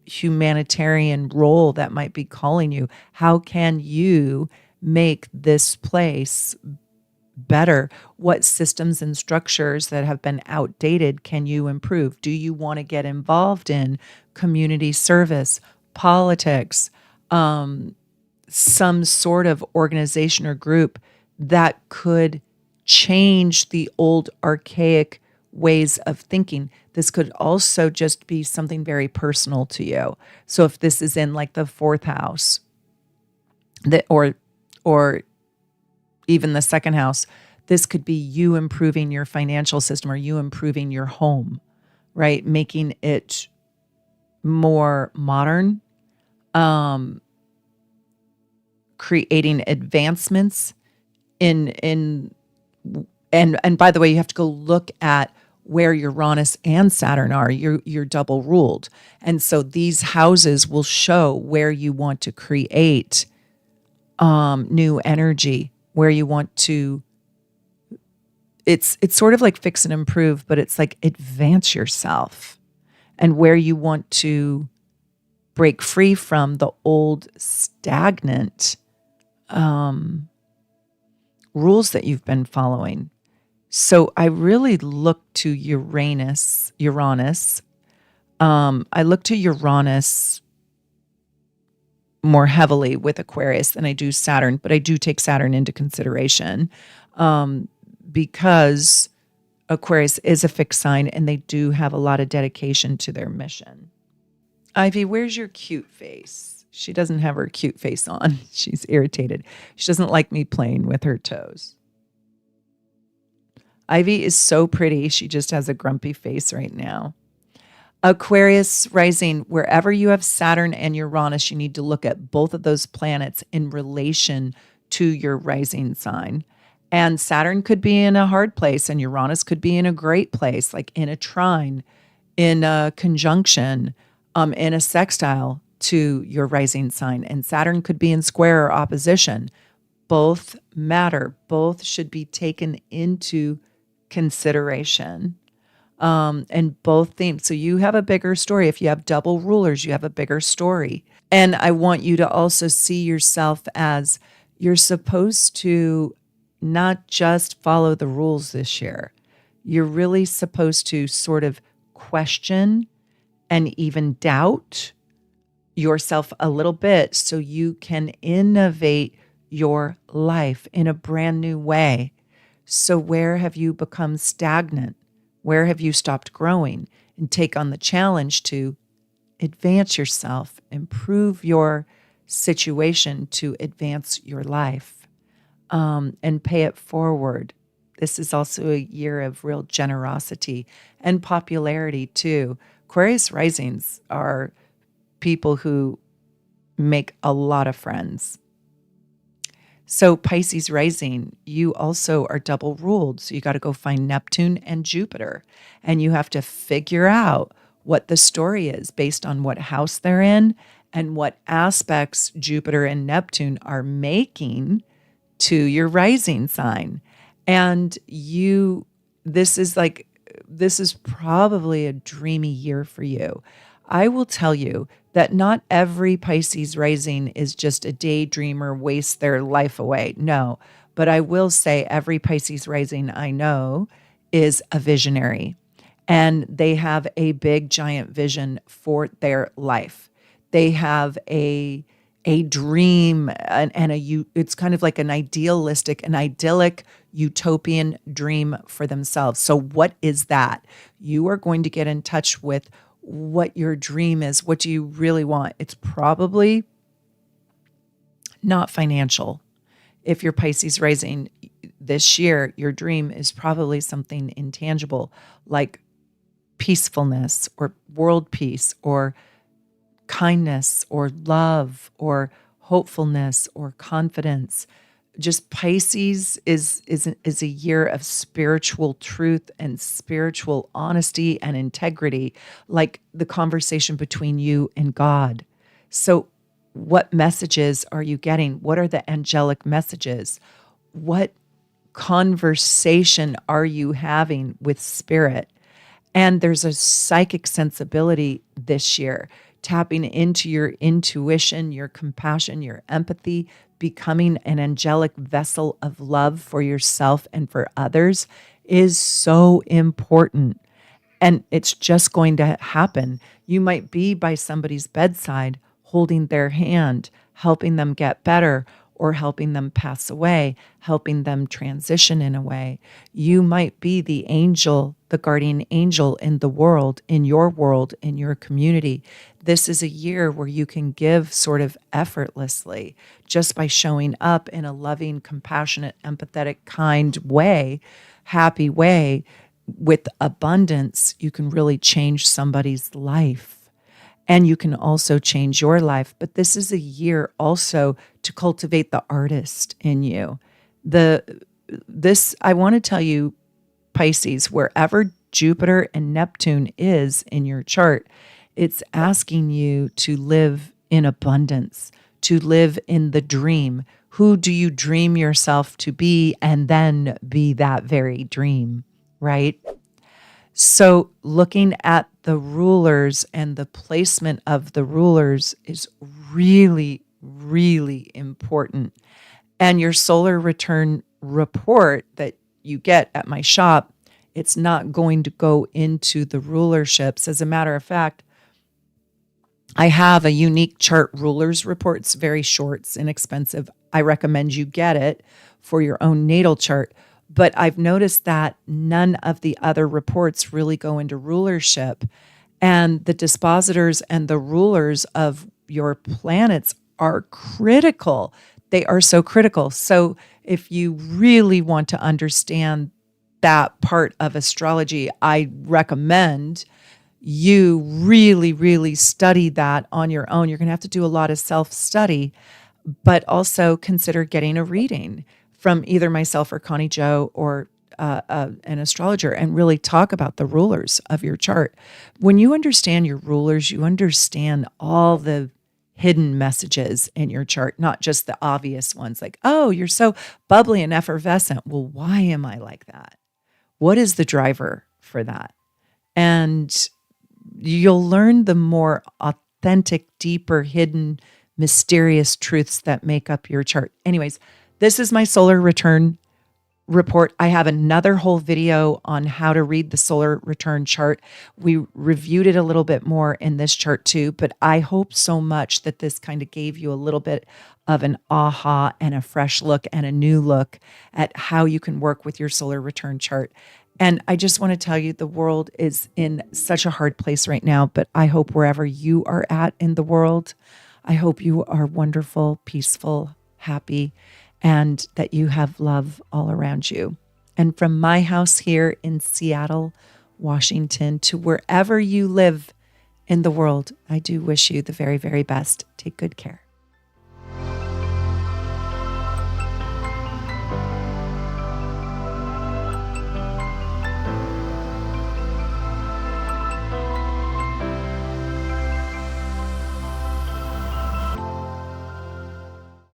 humanitarian role that might be calling you. How can you make this place better? What systems and structures that have been outdated can you improve? Do you want to get involved in community service, politics, some sort of organization or group that could change the old archaic ways of thinking? This could also just be something very personal to you. So if this is in like the fourth house, that or even the second house, this could be you improving your financial system or you improving your home, right? Making it more modern, creating advancements in and by the way, you have to go look at where Uranus and Saturn are. You're double ruled. And so these houses will show where you want to create new energy, where you want to, it's sort of like fix and improve, but it's like advance yourself, and where you want to break free from the old stagnant rules that you've been following. So I really look to Uranus. I look to Uranus more heavily with Aquarius than I do Saturn, but I do take Saturn into consideration because Aquarius is a fixed sign and they do have a lot of dedication to their mission. Ivy, where's your cute face? She doesn't have her cute face on. She's irritated. She doesn't like me playing with her toes. Ivy is so pretty. She just has a grumpy face right now. Aquarius rising, wherever you have Saturn and Uranus, you need to look at both of those planets in relation to your rising sign. And Saturn could be in a hard place and Uranus could be in a great place, like in a trine, in a conjunction, in a sextile to your rising sign. And Saturn could be in square or opposition. Both matter. Both should be taken into consideration. And both themes. So you have a bigger story. If you have double rulers, you have a bigger story. And I want you to also see yourself as you're supposed to not just follow the rules this year. You're really supposed to sort of question and even doubt yourself a little bit so you can innovate your life in a brand new way. So where have you become stagnant? Where have you stopped growing? And take on the challenge to advance yourself, improve your situation to advance your life, and pay it forward. This is also a year of real generosity and popularity too. Aquarius risings are people who make a lot of friends. So Pisces rising, you also are double ruled. So you got to go find Neptune and Jupiter, and you have to figure out what the story is based on what house they're in and what aspects Jupiter and Neptune are making to your rising sign. And this is probably a dreamy year for you. I will tell you that not every Pisces rising is just a daydreamer, wastes their life away. No, but I will say every Pisces rising I know is a visionary, and they have a big, giant vision for their life. They have a dream and it's kind of like an idyllic utopian dream for themselves. So what is that? You are going to get in touch with what your dream is. What do you really want? It's probably not financial. If you're Pisces rising this year, your dream is probably something intangible like peacefulness or world peace or kindness or love or hopefulness or confidence. Just Pisces is a year of spiritual truth and spiritual honesty and integrity, like the conversation between you and God. So what messages are you getting? What are the angelic messages? What conversation are you having with spirit? And there's a psychic sensibility this year, tapping into your intuition, your compassion, your empathy, becoming an angelic vessel of love for yourself and for others is so important. And it's just going to happen. You might be by somebody's bedside, holding their hand, helping them get better, or helping them pass away, helping them transition in a way. You might be the angel, the guardian angel in the world, in your community. This is a year where you can give sort of effortlessly just by showing up in a loving, compassionate, empathetic, kind way, happy way with abundance. You can really change somebody's life. And you can also change your life. But this is a year also to cultivate the artist in you. I want to tell you, Pisces, wherever Jupiter and Neptune is in your chart, it's asking you to live in abundance, to live in the dream. Who do you dream yourself to be, and then be that very dream, right? So looking at the rulers and the placement of the rulers is really, really important. And your solar return report that you get at my shop, it's not going to go into the rulerships. As a matter of fact, I have a unique chart rulers report. It's very short, it's inexpensive. I recommend you get it for your own natal chart. But I've noticed that none of the other reports really go into rulership. And the dispositors and the rulers of your planets are critical. They are so critical. So if you really want to understand that part of astrology, I recommend you really, really study that on your own. You're going to have to do a lot of self-study, but also consider getting a reading from either myself or Connie Joe or an astrologer, and really talk about the rulers of your chart. When you understand your rulers, you understand all the hidden messages in your chart, not just the obvious ones like, oh, you're so bubbly and effervescent. Well, why am I like that? What is the driver for that? And you'll learn the more authentic, deeper, hidden, mysterious truths that make up your chart. Anyways, this is my solar return report. I have another whole video on how to read the solar return chart. We reviewed it a little bit more in this chart too, but I hope so much that this kind of gave you a little bit of an aha and a fresh look and a new look at how you can work with your solar return chart. And I just want to tell you, the world is in such a hard place right now, but I hope wherever you are at in the world, I hope you are wonderful, peaceful, happy, and that you have love all around you. And from my house here in Seattle, Washington, to wherever you live in the world, I do wish you the very, very best. Take good care.